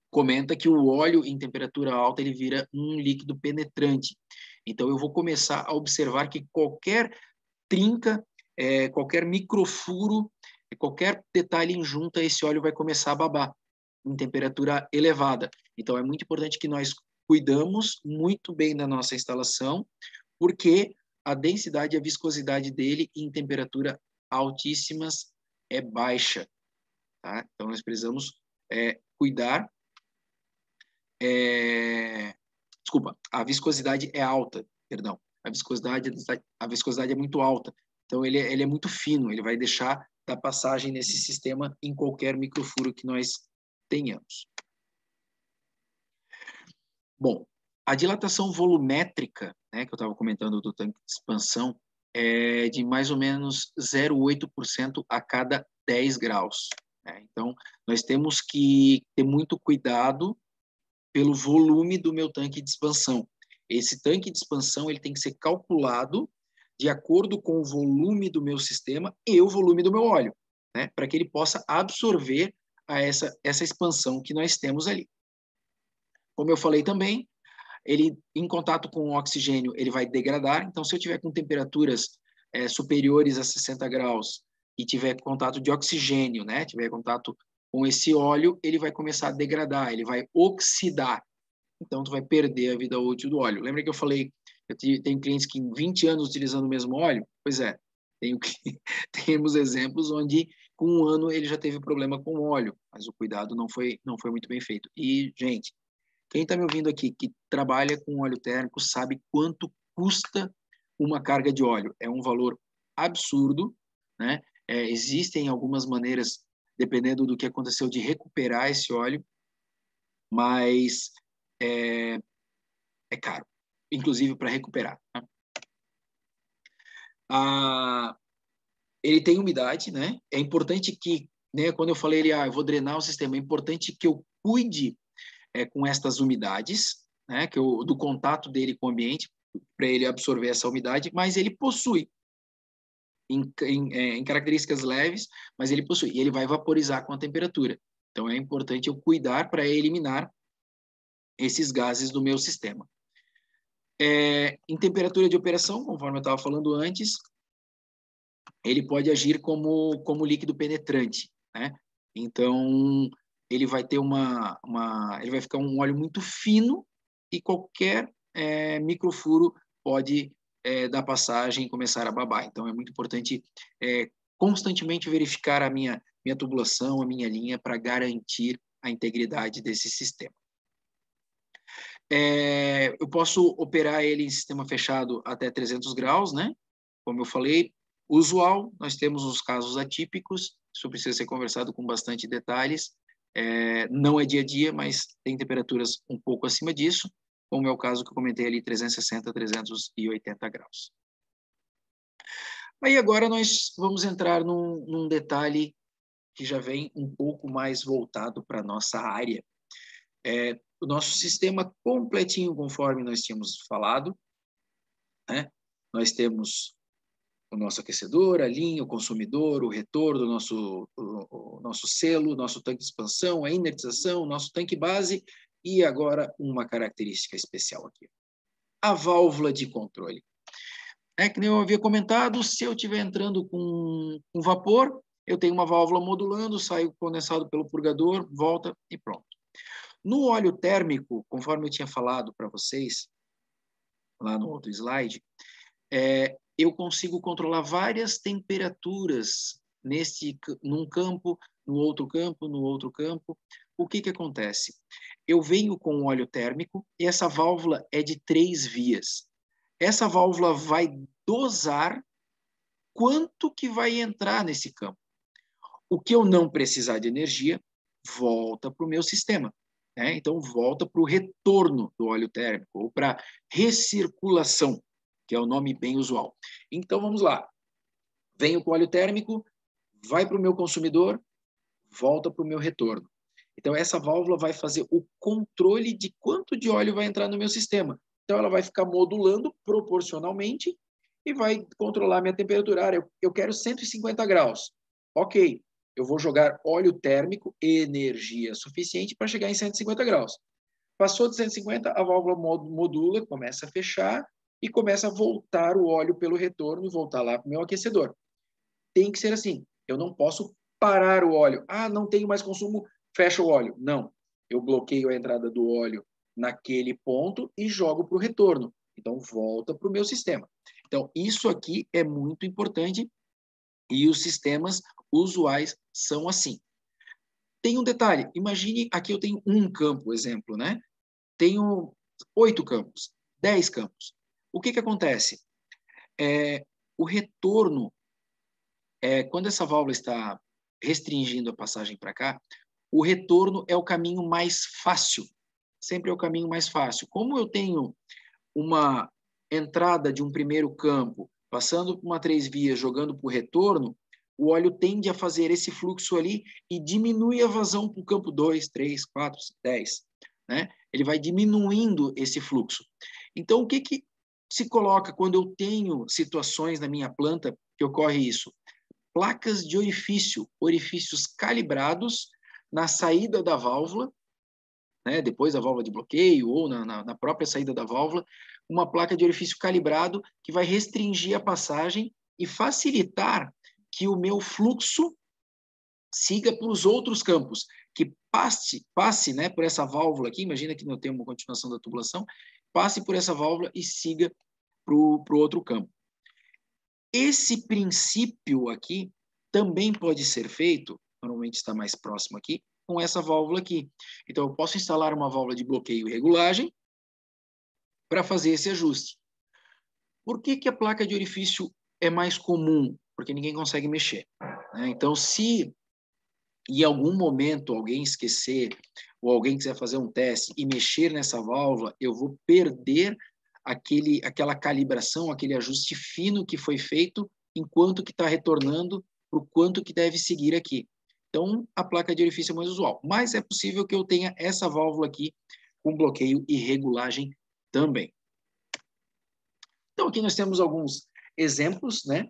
comenta que o óleo em temperatura alta ele vira um líquido penetrante. Então, eu vou começar a observar que qualquer trinca, qualquer microfuro, qualquer detalhe em junta, esse óleo vai começar a babar em temperatura elevada. Então, é muito importante que nós cuidamos muito bem da nossa instalação, porque a densidade e a viscosidade dele em temperatura altíssimas é baixa. Tá? Então, nós precisamos cuidar. Desculpa, a viscosidade é alta, perdão. A viscosidade é muito alta. Então, ele é muito fino, ele vai deixar da passagem nesse sistema em qualquer microfuro que nós tenhamos. Bom, a dilatação volumétrica, né, que eu estava comentando do tanque de expansão, é de mais ou menos 0,8% a cada 10 graus. Né? Então, nós temos que ter muito cuidado pelo volume do meu tanque de expansão. Esse tanque de expansão ele tem que ser calculado de acordo com o volume do meu sistema e o volume do meu óleo, né, para que ele possa absorver essa expansão que nós temos ali. Como eu falei também, ele em contato com o oxigênio, ele vai degradar. Então, se eu tiver com temperaturas superiores a 60 graus e tiver contato de oxigênio, né, tiver contato com esse óleo, ele vai começar a degradar, ele vai oxidar. Então, tu vai perder a vida útil do óleo. Lembra que eu falei, tenho clientes que em 20 anos utilizando o mesmo óleo? Pois é, temos exemplos onde com um ano ele já teve problema com o óleo, mas o cuidado não foi muito bem feito. E, gente, quem está me ouvindo aqui que trabalha com óleo térmico sabe quanto custa uma carga de óleo. É um valor absurdo, né? Existem algumas maneiras, dependendo do que aconteceu, de recuperar esse óleo, mas é caro, inclusive para recuperar. Né? Ele tem umidade, né? É importante que, né, quando eu falei, eu vou drenar o sistema, é importante que eu cuide com estas umidades, né, do contato dele com o ambiente, para ele absorver essa umidade, mas ele possui em características leves, mas ele possui, e ele vai vaporizar com a temperatura. Então, é importante eu cuidar para eliminar esses gases do meu sistema. Em temperatura de operação, conforme eu estava falando antes, ele pode agir como líquido penetrante, né? Então, ele vai ter ele vai ficar um óleo muito fino e qualquer microfuro pode dar passagem e começar a babar. Então, é muito importante constantemente verificar a minha tubulação, a minha linha, para garantir a integridade desse sistema. Eu posso operar ele em sistema fechado até 300 graus, né? Como eu falei, usual, nós temos os casos atípicos, isso precisa ser conversado com bastante detalhes, não é dia a dia, mas tem temperaturas um pouco acima disso, como é o caso que eu comentei ali, 360 a 380 graus. Aí agora nós vamos entrar num detalhe que já vem um pouco mais voltado para a nossa área. O nosso sistema completinho, conforme nós tínhamos falado, né? Nós temos o nosso aquecedor, a linha, o consumidor, o retorno, o nosso selo, o nosso tanque de expansão, a inertização, o nosso tanque base e agora uma característica especial aqui. A válvula de controle. Que nem eu havia comentado, se eu estiver entrando com vapor, eu tenho uma válvula modulando, sai o condensado pelo purgador, volta e pronto. No óleo térmico, conforme eu tinha falado para vocês, lá no outro slide, eu consigo controlar várias temperaturas num campo, no outro campo, no outro campo. O que acontece? Eu venho com um óleo térmico e essa válvula é de 3 vias. Essa válvula vai dosar quanto que vai entrar nesse campo. O que eu não precisar de energia, volta para o meu sistema. Então, volta para o retorno do óleo térmico, ou para recirculação, que é o nome bem usual. Então, vamos lá. Venho com óleo térmico, vai para o meu consumidor, volta para o meu retorno. Então, essa válvula vai fazer o controle de quanto de óleo vai entrar no meu sistema. Então, ela vai ficar modulando proporcionalmente e vai controlar a minha temperatura. Eu quero 150 graus. Ok, eu vou jogar óleo térmico, energia suficiente para chegar em 150 graus. Passou de 150, a válvula modula, começa a fechar e começa a voltar o óleo pelo retorno e voltar lá para o meu aquecedor. Tem que ser assim. Eu não posso parar o óleo. Não tenho mais consumo, fecha o óleo. Não. Eu bloqueio a entrada do óleo naquele ponto e jogo para o retorno. Então, volta para o meu sistema. Então, isso aqui é muito importante e os sistemas usuais são assim. Tem um detalhe. Imagine, aqui eu tenho um campo, exemplo, né? Tenho 8 campos, 10 campos. O que acontece? O retorno, quando essa válvula está restringindo a passagem para cá, o retorno é o caminho mais fácil. Sempre é o caminho mais fácil. Como eu tenho uma entrada de um primeiro campo, passando por uma 3 vias, jogando para o retorno, o óleo tende a fazer esse fluxo ali e diminui a vazão para o campo 2, 3, 4, 10. Né? Ele vai diminuindo esse fluxo. Então, o que se coloca quando eu tenho situações na minha planta que ocorre isso? Placas de orifícios calibrados na saída da válvula, né, depois da válvula de bloqueio ou na própria saída da válvula, uma placa de orifício calibrado que vai restringir a passagem e facilitar que o meu fluxo siga para os outros campos, que passe né, por essa válvula aqui, imagina que não tem uma continuação da tubulação, passe por essa válvula e siga para o outro campo. Esse princípio aqui também pode ser feito, normalmente está mais próximo aqui, com essa válvula aqui. Então, eu posso instalar uma válvula de bloqueio e regulagem para fazer esse ajuste. Por que a placa de orifício é mais comum? Porque ninguém consegue mexer. Né? Então, se em algum momento alguém esquecer ou alguém quiser fazer um teste e mexer nessa válvula, eu vou perder aquela calibração, aquele ajuste fino que foi feito enquanto que está retornando para o quanto que deve seguir aqui. Então, a placa de orifício é mais usual. Mas é possível que eu tenha essa válvula aqui com bloqueio e regulagem também. Então, aqui nós temos alguns exemplos, né,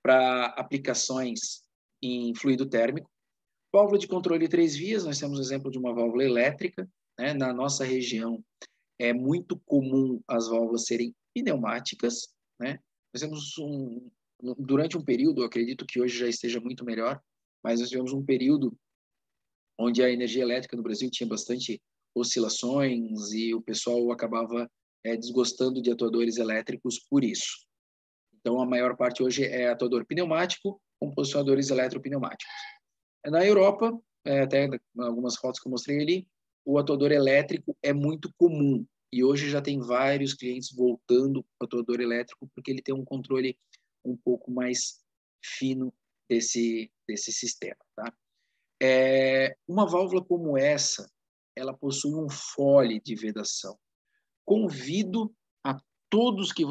para aplicações em fluido térmico. Válvula de controle 3 vias, nós temos o exemplo de uma válvula elétrica. Né? Na nossa região, é muito comum as válvulas serem pneumáticas. Né? Nós temos durante um período, eu acredito que hoje já esteja muito melhor, mas nós tivemos um período onde a energia elétrica no Brasil tinha bastante oscilações e o pessoal acabava desgostando de atuadores elétricos por isso. Então, a maior parte hoje é atuador pneumático com posicionadores eletropneumáticos. Na Europa, até algumas fotos que eu mostrei ali, o atuador elétrico é muito comum. E hoje já tem vários clientes voltando para o atuador elétrico porque ele tem um controle um pouco mais fino desse sistema. Tá? Uma válvula como essa, ela possui um fole de vedação. Convido a todos que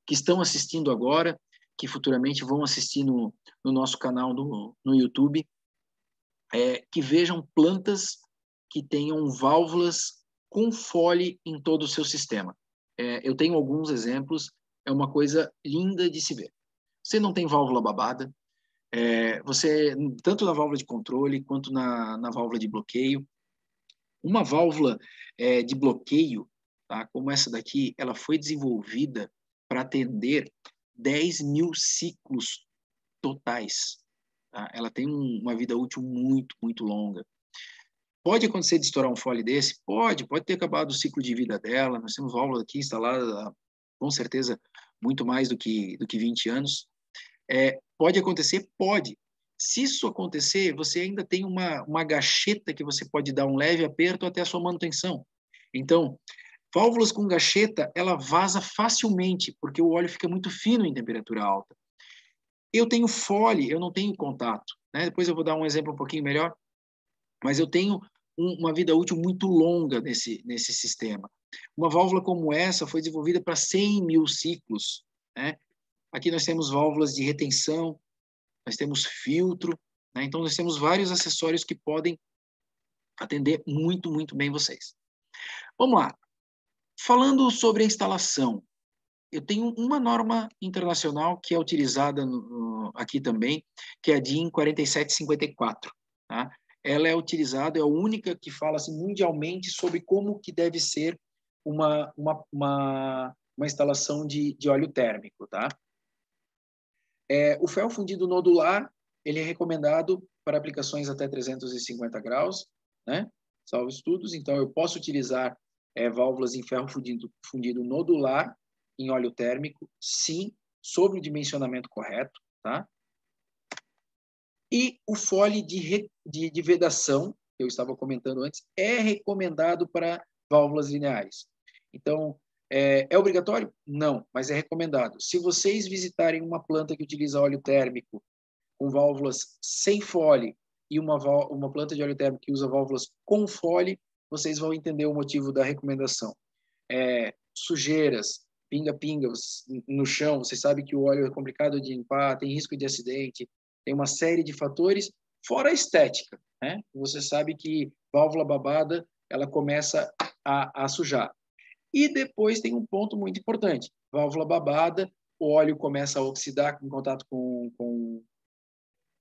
estão assistindo agora que futuramente vão assistir no nosso canal no YouTube, que vejam plantas que tenham válvulas com fole em todo o seu sistema. Eu tenho alguns exemplos, é uma coisa linda de se ver. Você não tem válvula babada, você, tanto na válvula de controle quanto na válvula de bloqueio. Uma válvula de bloqueio, tá, como essa daqui, ela foi desenvolvida para atender 10 mil ciclos totais. Tá? Ela tem uma vida útil muito, muito longa. Pode acontecer de estourar um fole desse? Pode ter acabado o ciclo de vida dela. Nós temos válvula aqui instalada há, com certeza, muito mais do que 20 anos. Pode acontecer? Pode. Se isso acontecer, você ainda tem uma gacheta que você pode dar um leve aperto até a sua manutenção. Então, válvulas com gacheta, ela vaza facilmente, porque o óleo fica muito fino em temperatura alta. Eu tenho fole, eu não tenho contato, né? Depois eu vou dar um exemplo um pouquinho melhor, mas eu tenho uma vida útil muito longa nesse sistema. Uma válvula como essa foi desenvolvida para 100 mil ciclos, né? Aqui nós temos válvulas de retenção, nós temos filtro, né? Então nós temos vários acessórios que podem atender muito, muito bem vocês. Vamos lá. Falando sobre a instalação, eu tenho uma norma internacional que é utilizada aqui também, que é a DIN 4754. Tá? Ela é utilizada, é a única que fala assim, mundialmente sobre como que deve ser uma instalação de óleo térmico. Tá? O ferro fundido nodular, ele é recomendado para aplicações até 350 graus, né? Salvo estudos. Então, eu posso utilizar válvulas em ferro fundido nodular em óleo térmico, sim, sob o dimensionamento correto, tá? E o fole de vedação, que eu estava comentando antes, é recomendado para válvulas lineares. Então, é obrigatório? Não, mas é recomendado. Se vocês visitarem uma planta que utiliza óleo térmico com válvulas sem fole e uma planta de óleo térmico que usa válvulas com fole, vocês vão entender o motivo da recomendação. Sujeiras, pinga-pinga no chão, você sabe que o óleo é complicado de limpar, tem risco de acidente, tem uma série de fatores, fora a estética, né? Você sabe que válvula babada, ela começa a sujar. E depois tem um ponto muito importante, válvula babada, o óleo começa a oxidar em contato com o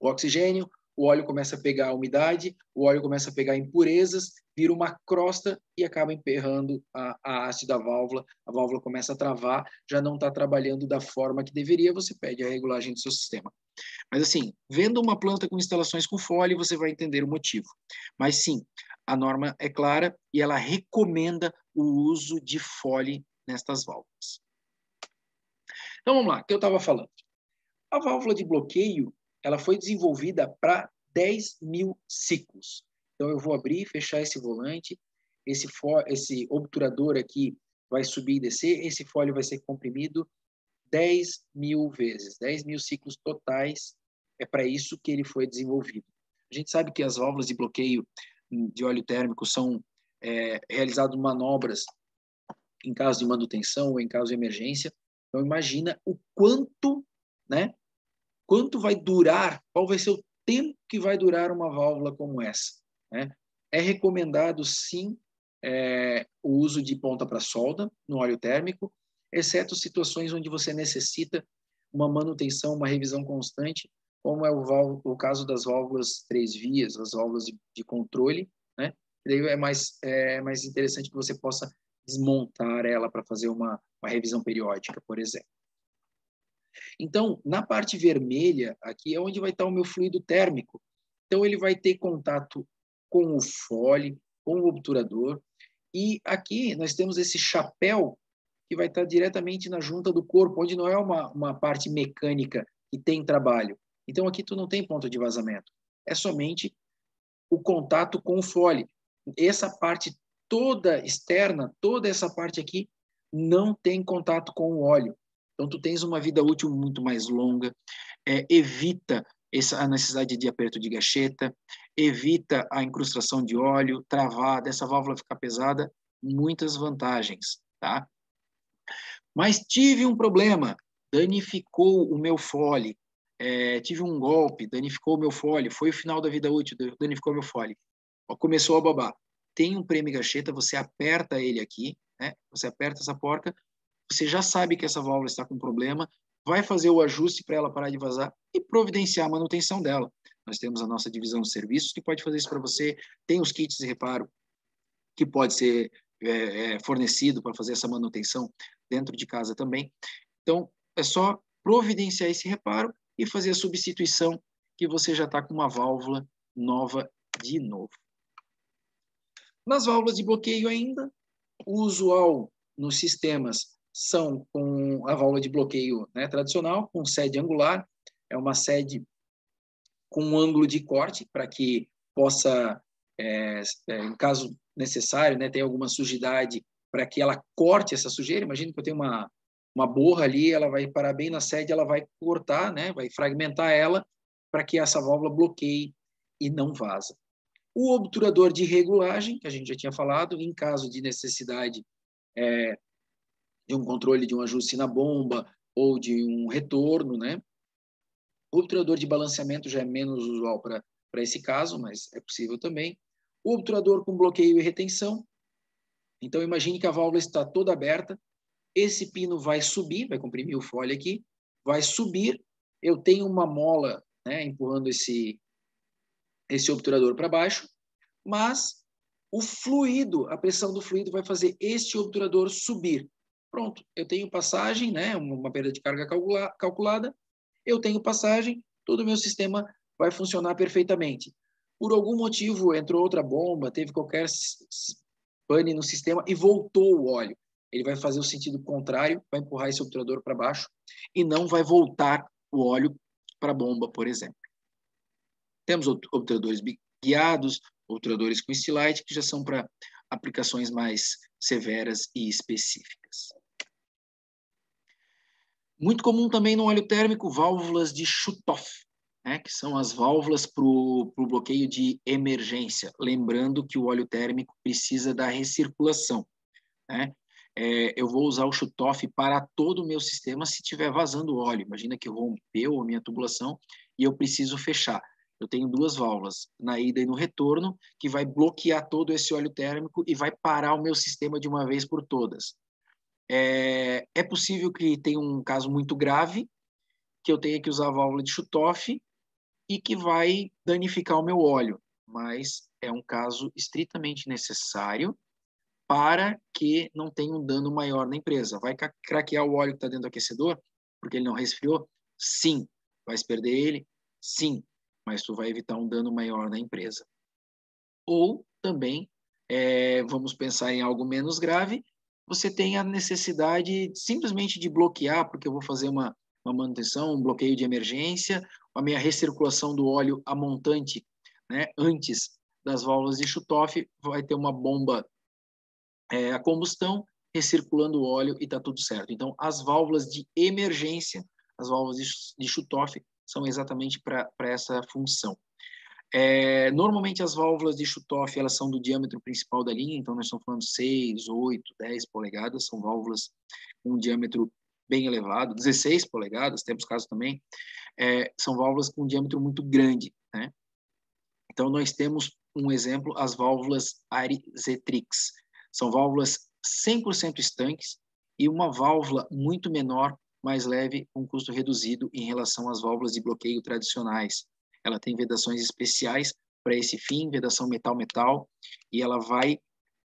oxigênio, o óleo começa a pegar a umidade, o óleo começa a pegar impurezas, vira uma crosta e acaba emperrando a haste da válvula, a válvula começa a travar, já não está trabalhando da forma que deveria, você pede a regulagem do seu sistema. Mas assim, vendo uma planta com instalações com fole, você vai entender o motivo. Mas sim, a norma é clara e ela recomenda o uso de fole nestas válvulas. Então vamos lá, o que eu estava falando. A válvula de bloqueio, ela foi desenvolvida para 10 mil ciclos. Então eu vou abrir e fechar esse volante, esse obturador aqui vai subir e descer, esse fole vai ser comprimido 10 mil vezes, 10 mil ciclos totais, é para isso que ele foi desenvolvido. A gente sabe que as válvulas de bloqueio de óleo térmico são realizadas manobras em caso de manutenção ou em caso de emergência. Então imagina o quanto, né? Quanto vai durar, qual vai ser o tempo que vai durar uma válvula como essa, né? É recomendado, sim, o uso de ponta para solda no óleo térmico, exceto situações onde você necessita uma manutenção, uma revisão constante, como é o caso das válvulas 3 vias, as válvulas de controle, né? Daí é mais interessante que você possa desmontar ela para fazer uma revisão periódica, por exemplo. Então, na parte vermelha, aqui é onde vai estar o meu fluido térmico. Então, ele vai ter contato com o fole, com o obturador, e aqui nós temos esse chapéu que vai estar diretamente na junta do corpo, onde não é uma parte mecânica que tem trabalho. Então, aqui tu não tem ponto de vazamento. É somente o contato com o fole. Essa parte toda externa, toda essa parte aqui, não tem contato com o óleo. Então, tu tens uma vida útil muito mais longa, evita a necessidade de aperto de gacheta, evita a incrustação de óleo, travada, essa válvula ficar pesada, muitas vantagens, tá? Mas tive um problema, danificou o meu fole, tive um golpe, danificou o meu fole, foi o final da vida útil, danificou meu fole, começou a babar. Tem um prêmio gacheta, você aperta ele aqui, né? Você aperta essa porca, você já sabe que essa válvula está com problema, vai fazer o ajuste para ela parar de vazar e providenciar a manutenção dela. Nós temos a nossa divisão de serviços que pode fazer isso para você, tem os kits de reparo que pode ser fornecido para fazer essa manutenção dentro de casa também. Então, é só providenciar esse reparo e fazer a substituição que você já está com uma válvula nova de novo. Nas válvulas de bloqueio ainda, o usual nos sistemas são com a válvula de bloqueio, né, tradicional, com sede angular, é uma sede com um ângulo de corte para que possa, em caso necessário, né, ter alguma sujidade, para que ela corte essa sujeira. Imagina que eu tenho uma borra ali, ela vai parar bem na sede, ela vai cortar, né, vai fragmentar ela para que essa válvula bloqueie e não vaza. O obturador de regulagem, que a gente já tinha falado, em caso de necessidade de um controle de um ajuste na bomba ou de um retorno, né? O obturador de balanceamento já é menos usual para esse caso, mas é possível também. O obturador com bloqueio e retenção. Então, imagine que a válvula está toda aberta, esse pino vai subir, vai comprimir o fole aqui, vai subir, eu tenho uma mola, né, empurrando esse obturador para baixo, mas o fluido, a pressão do fluido vai fazer este obturador subir. Pronto, eu tenho passagem, né, uma perda de carga calculada, eu tenho passagem, todo o meu sistema vai funcionar perfeitamente. Por algum motivo entrou outra bomba, teve qualquer pane no sistema e voltou o óleo. Ele vai fazer o sentido contrário, vai empurrar esse obturador para baixo e não vai voltar o óleo para a bomba, por exemplo. Temos obturadores guiados, obturadores com Steelite, que já são para aplicações mais severas e específicas. Muito comum também no óleo térmico, válvulas de shutoff, né, que são as válvulas para o bloqueio de emergência. Lembrando que o óleo térmico precisa da recirculação, né? Eu vou usar o shutoff para todo o meu sistema se estiver vazando óleo. Imagina que rompeu a minha tubulação e eu preciso fechar. Eu tenho duas válvulas, na ida e no retorno, que vai bloquear todo esse óleo térmico e vai parar o meu sistema de uma vez por todas. É possível que tenha um caso muito grave, que eu tenha que usar a válvula de shutoff e que vai danificar o meu óleo, mas é um caso estritamente necessário para que não tenha um dano maior na empresa. Vai craquear o óleo que está dentro do aquecedor porque ele não resfriou? Sim. Vai perder ele? Sim. Mas tu vai evitar um dano maior na empresa. Ou também, vamos pensar em algo menos grave, você tem a necessidade simplesmente de bloquear, porque eu vou fazer uma manutenção, um bloqueio de emergência, a minha recirculação do óleo a montante, né, antes das válvulas de shutoff, vai ter uma bomba a combustão, recirculando o óleo e está tudo certo. Então, as válvulas de emergência, as válvulas de shutoff, são exatamente para essa função. Normalmente, as válvulas de shutoff, elas são do diâmetro principal da linha, então nós estamos falando 6, 8, 10 polegadas, são válvulas com um diâmetro bem elevado, 16 polegadas, temos casos também, são válvulas com um diâmetro muito grande, né? Então, nós temos um exemplo, as válvulas Arizetrix. São válvulas 100% estanques e uma válvula muito menor, mais leve, com custo reduzido em relação às válvulas de bloqueio tradicionais. Ela tem vedações especiais para esse fim, vedação metal-metal, e ela vai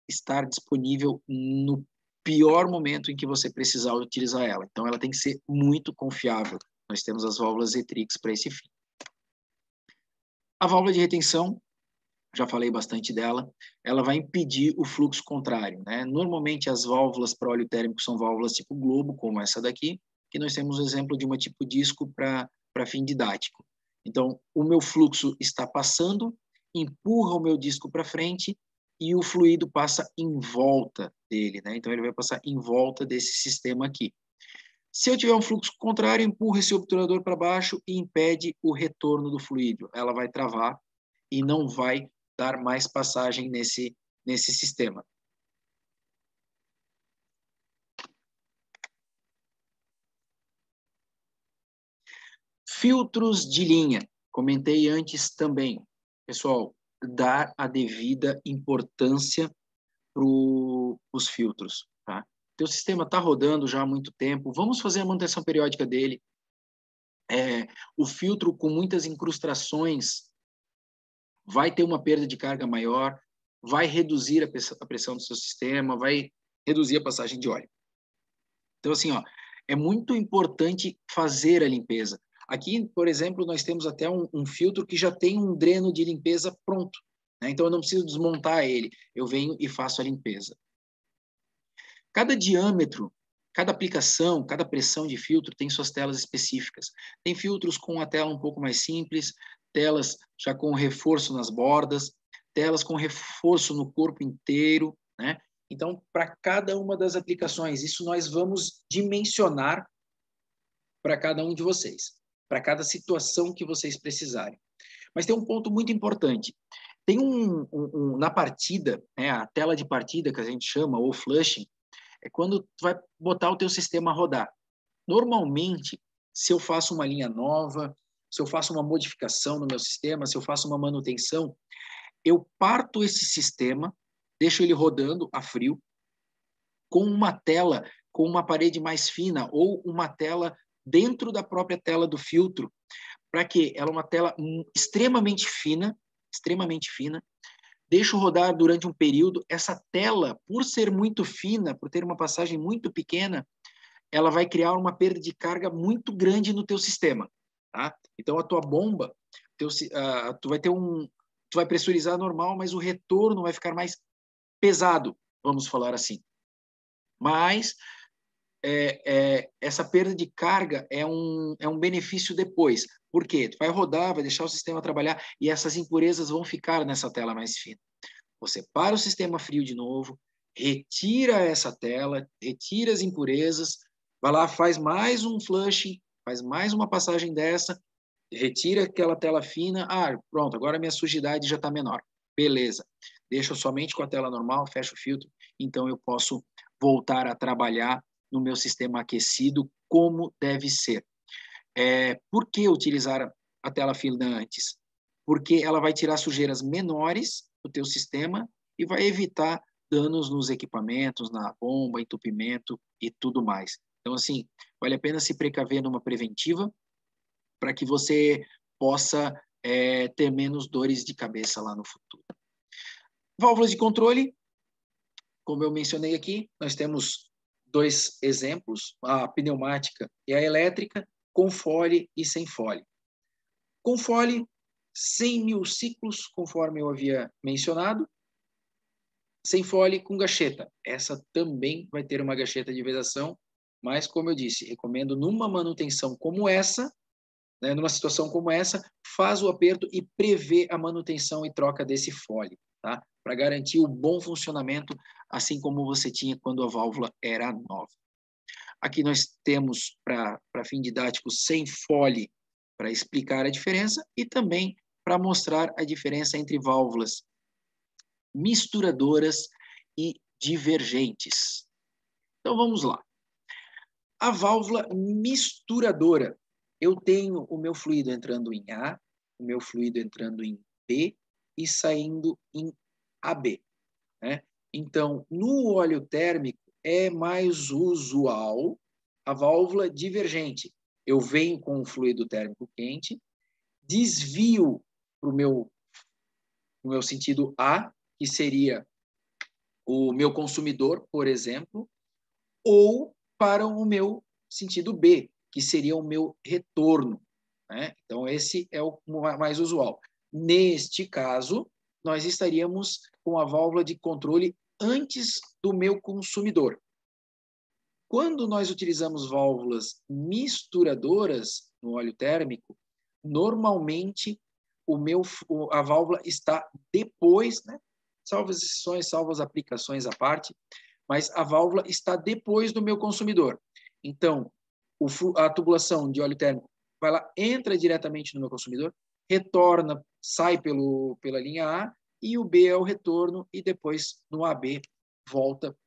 estar disponível no pior momento em que você precisar utilizar ela. Então, ela tem que ser muito confiável. Nós temos as válvulas Zetrix para esse fim. A válvula de retenção, já falei bastante dela, ela vai impedir o fluxo contrário, né? Normalmente as válvulas para óleo térmico são válvulas tipo globo, como essa daqui, que nós temos um exemplo de uma tipo disco para fim didático. Então, o meu fluxo está passando, empurra o meu disco para frente e o fluido passa em volta dele, né? Então, ele vai passar em volta desse sistema aqui. Se eu tiver um fluxo contrário, empurra esse obturador para baixo e impede o retorno do fluido. Ela vai travar e não vai dar mais passagem nesse sistema. Filtros de linha. Comentei antes também. Pessoal, dar a devida importância para os filtros. Tá? Teu sistema está rodando já há muito tempo. Vamos fazer a manutenção periódica dele. O filtro com muitas incrustações vai ter uma perda de carga maior, vai reduzir a pressão do seu sistema, vai reduzir a passagem de óleo. Então, assim, ó, é muito importante fazer a limpeza. Aqui, por exemplo, nós temos até um filtro que já tem um dreno de limpeza pronto, né? Então, eu não preciso desmontar ele. Eu venho e faço a limpeza. Cada diâmetro, cada aplicação, cada pressão de filtro tem suas telas específicas. Tem filtros com a tela um pouco mais simples, telas já com reforço nas bordas, telas com reforço no corpo inteiro, né? Então, para cada uma das aplicações, isso nós vamos dimensionar para cada um de vocês, para cada situação que vocês precisarem. Mas tem um ponto muito importante. Tem na partida, né, a tela de partida que a gente chama, ou flushing, é quando tu vai botar o teu sistema a rodar. Normalmente, se eu faço uma linha nova, se eu faço uma modificação no meu sistema, se eu faço uma manutenção, eu parto esse sistema, deixo ele rodando a frio, com uma tela, com uma parede mais fina, ou uma tela dentro da própria tela do filtro, para que ela é uma tela extremamente fina, deixo rodar durante um período. Essa tela, por ser muito fina, por ter uma passagem muito pequena, ela vai criar uma perda de carga muito grande no teu sistema, tá? Então, a tua bomba, tu vai pressurizar normal, mas o retorno vai ficar mais pesado, vamos falar assim. Mas essa perda de carga é um benefício depois. Por quê? Tu vai rodar, vai deixar o sistema trabalhar e essas impurezas vão ficar nessa tela mais fina. Você para o sistema frio de novo, retira essa tela, retira as impurezas, vai lá, faz mais um flushing, faz mais uma passagem dessa, retira aquela tela fina. Ah, pronto, agora minha sujidade já está menor. Beleza. Deixo somente com a tela normal, fecho o filtro, então eu posso voltar a trabalhar no meu sistema aquecido como deve ser. Por que utilizar a tela fina antes? Porque ela vai tirar sujeiras menores do teu sistema e vai evitar danos nos equipamentos, na bomba, entupimento e tudo mais. Então, assim, vale a pena se precaver numa preventiva para que você possa ter menos dores de cabeça lá no futuro. Válvulas de controle, como eu mencionei aqui, nós temos dois exemplos, a pneumática e a elétrica, com fole e sem fole. Com fole, 100 mil ciclos, conforme eu havia mencionado. Sem fole, com gacheta. Essa também vai ter uma gacheta de vedação, mas, como eu disse, recomendo numa manutenção como essa, né, numa situação como essa, faz o aperto e prevê a manutenção e troca desse fole, tá? Para garantir o bom funcionamento, assim como você tinha quando a válvula era nova. Aqui nós temos, para fim didático, sem fole, para explicar a diferença e também para mostrar a diferença entre válvulas misturadoras e divergentes. Então, vamos lá. A válvula misturadora. Eu tenho o meu fluido entrando em A, o meu fluido entrando em B e saindo em AB, né? Então, no óleo térmico, é mais usual a válvula divergente. Eu venho com o fluido térmico quente, desvio para o meu sentido A, que seria o meu consumidor, por exemplo, ou para o meu sentido B, que seria o meu retorno, né? Então, esse é o mais usual. Neste caso, nós estaríamos com a válvula de controle antes do meu consumidor. Quando nós utilizamos válvulas misturadoras no óleo térmico, normalmente a válvula está depois, né? Salvo as exceções, salvo as aplicações à parte, mas a válvula está depois do meu consumidor. Então, a tubulação de óleo térmico vai lá, entra diretamente no meu consumidor, retorna, sai pela linha A, e o B é o retorno, e depois no AB volta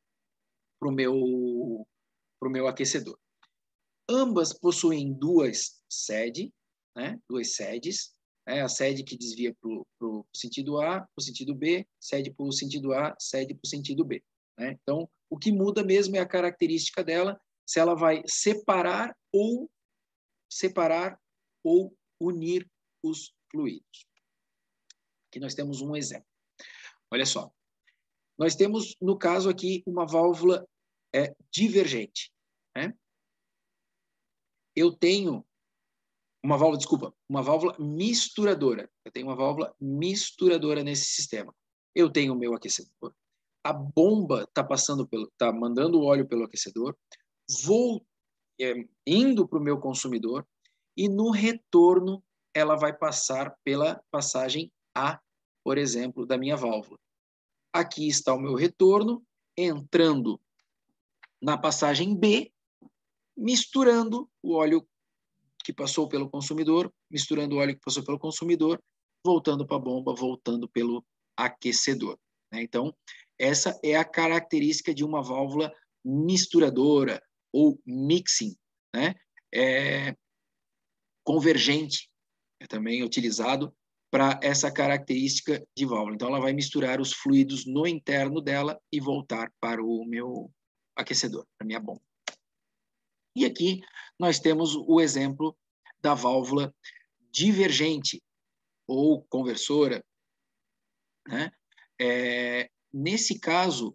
para o meu aquecedor. Ambas possuem duas sedes, né? Duas sedes, né? A sede que desvia para o sentido A, para o sentido B, sede para o sentido A, sede para o sentido B, né? Então, o que muda mesmo é a característica dela, se ela vai separar ou unir os fluidos. Aqui nós temos um exemplo. Olha só. Nós temos, no caso aqui, uma válvula divergente, né? Eu tenho uma válvula misturadora. Eu tenho uma válvula misturadora nesse sistema. Eu tenho o meu aquecedor. A bomba está mandando o óleo pelo aquecedor, indo para o meu consumidor, e no retorno ela vai passar pela passagem A, por exemplo, da minha válvula. Aqui está o meu retorno, entrando na passagem B, misturando o óleo que passou pelo consumidor, misturando o óleo que passou pelo consumidor, voltando para a bomba, voltando pelo aquecedor, né? Então, essa é a característica de uma válvula misturadora ou mixing, né? Convergente é também utilizado para essa característica de válvula. Então, ela vai misturar os fluidos no interno dela e voltar para o meu aquecedor, para a minha bomba. E aqui nós temos o exemplo da válvula divergente ou conversora, né? Nesse caso,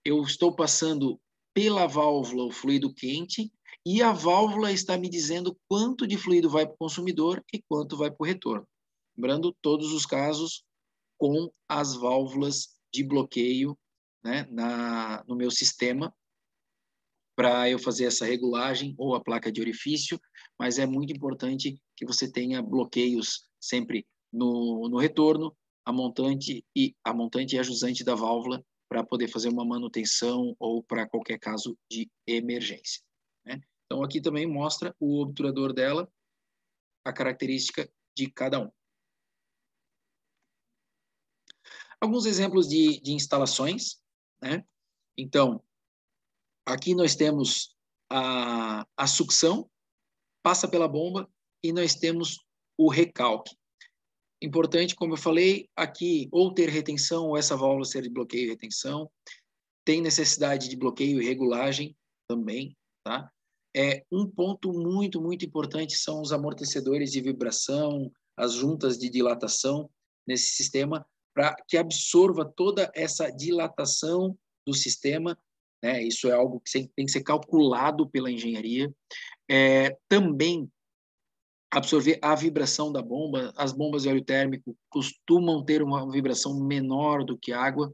eu estou passando pela válvula o fluido quente e a válvula está me dizendo quanto de fluido vai para o consumidor e quanto vai para o retorno. Lembrando, todos os casos com as válvulas de bloqueio, né, no meu sistema, para eu fazer essa regulagem ou a placa de orifício, mas é muito importante que você tenha bloqueios sempre no retorno, a montante e a jusante da válvula, para poder fazer uma manutenção ou para qualquer caso de emergência, né? Então, aqui também mostra o obturador dela, a característica de cada um. Alguns exemplos de instalações, né? Então, aqui nós temos a sucção, passa pela bomba, e nós temos o recalque. Importante, como eu falei, aqui ou ter retenção ou essa válvula ser de bloqueio e retenção. Tem necessidade de bloqueio e regulagem também, tá? Um ponto muito, muito importante são os amortecedores de vibração, as juntas de dilatação nesse sistema, para que absorva toda essa dilatação do sistema, né? Isso é algo que tem que ser calculado pela engenharia. Também absorver a vibração da bomba. As bombas de óleo térmico costumam ter uma vibração menor do que água,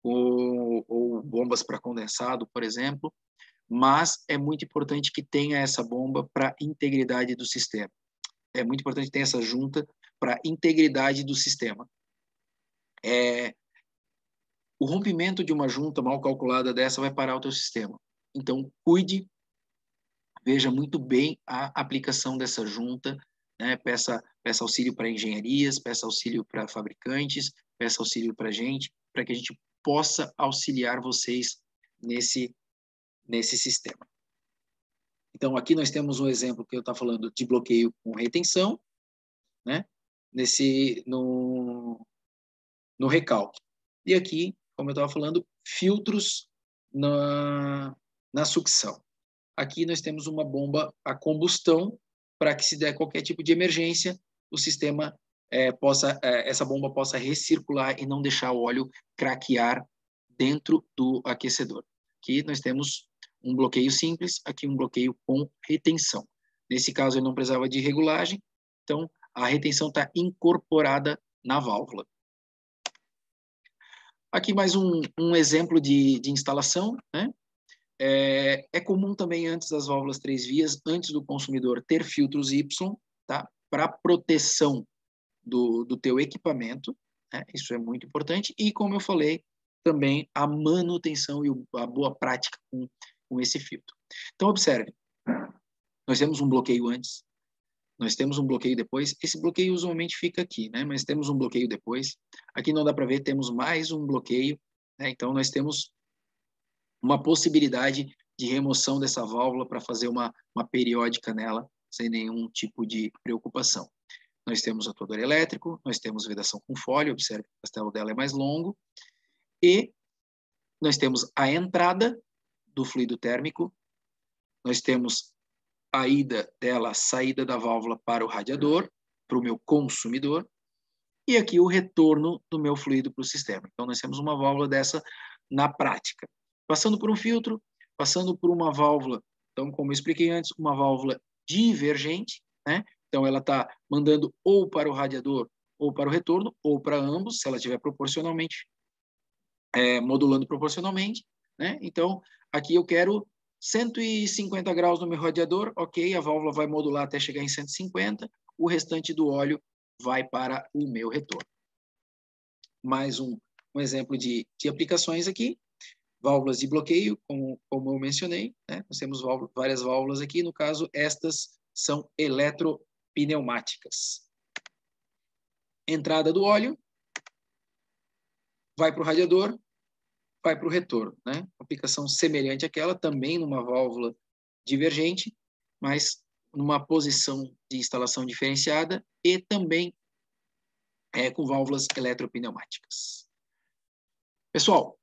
ou bombas para condensado, por exemplo, mas é muito importante que tenha essa bomba para a integridade do sistema. É muito importante ter essa junta para a integridade do sistema. O rompimento de uma junta mal calculada dessa vai parar o teu sistema. Então, cuide, veja muito bem a aplicação dessa junta, né? Peça auxílio para engenharias, peça auxílio para fabricantes, peça auxílio para a gente, para que a gente possa auxiliar vocês nesse sistema. Então, aqui nós temos um exemplo que eu estou falando de bloqueio com retenção, né? No recalque. E aqui, como eu estava falando, filtros na sucção. Aqui nós temos uma bomba a combustão, para que, se der qualquer tipo de emergência, o sistema essa bomba possa recircular e não deixar o óleo craquear dentro do aquecedor. Aqui nós temos um bloqueio simples, aqui um bloqueio com retenção. Nesse caso, ele não precisava de regulagem, então a retenção está incorporada na válvula. Aqui mais um exemplo de instalação, né? É comum também, antes das válvulas 3 vias, antes do consumidor, ter filtros Y, tá? Para proteção do teu equipamento, né? Isso é muito importante. E, como eu falei, também a manutenção e a boa prática com esse filtro. Então, observe, nós temos um bloqueio antes, nós temos um bloqueio depois. Esse bloqueio usualmente fica aqui, né? Mas temos um bloqueio depois. Aqui não dá para ver, temos mais um bloqueio, né? Então, nós temos uma possibilidade de remoção dessa válvula para fazer uma periódica nela, sem nenhum tipo de preocupação. Nós temos atuador elétrico, nós temos vedação com folha, observe que o castelo dela é mais longo, e nós temos a entrada do fluido térmico, nós temos a ida dela, a saída da válvula para o radiador, para o meu consumidor, e aqui o retorno do meu fluido para o sistema. Então, nós temos uma válvula dessa na prática. Passando por um filtro, passando por uma válvula, então, como eu expliquei antes, uma válvula divergente, né? Então, ela está mandando ou para o radiador ou para o retorno, ou para ambos, se ela estiver proporcionalmente, modulando proporcionalmente, né? Então, aqui eu quero 150 graus no meu radiador, ok, a válvula vai modular até chegar em 150, o restante do óleo vai para o meu retorno. Mais um exemplo de aplicações aqui, válvulas de bloqueio, como eu mencionei, né? Nós temos várias válvulas aqui, no caso, estas são eletropneumáticas. Entrada do óleo, vai para o radiador, vai para o retorno, né? Aplicação semelhante àquela, também numa válvula divergente, mas numa posição de instalação diferenciada e também com válvulas eletropneumáticas. Pessoal,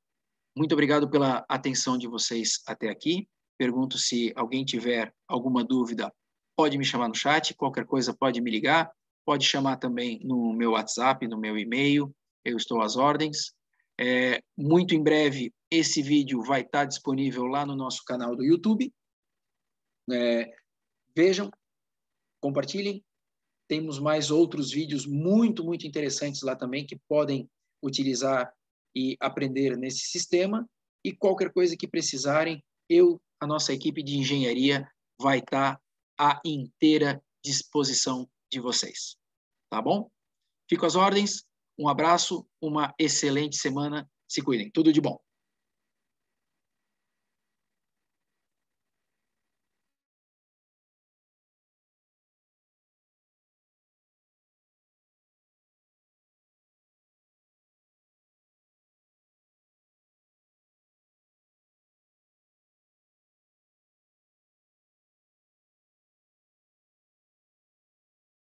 muito obrigado pela atenção de vocês até aqui. Pergunto se alguém tiver alguma dúvida, pode me chamar no chat, qualquer coisa pode me ligar, pode chamar também no meu WhatsApp, no meu e-mail, eu estou às ordens. Muito em breve, esse vídeo vai estar disponível lá no nosso canal do YouTube. Vejam, compartilhem. Temos mais outros vídeos muito, muito interessantes lá também que podem utilizar e aprender nesse sistema. E qualquer coisa que precisarem, a nossa equipe de engenharia vai estar à inteira disposição de vocês. Tá bom? Fico às ordens. Um abraço, uma excelente semana. Se cuidem. Tudo de bom.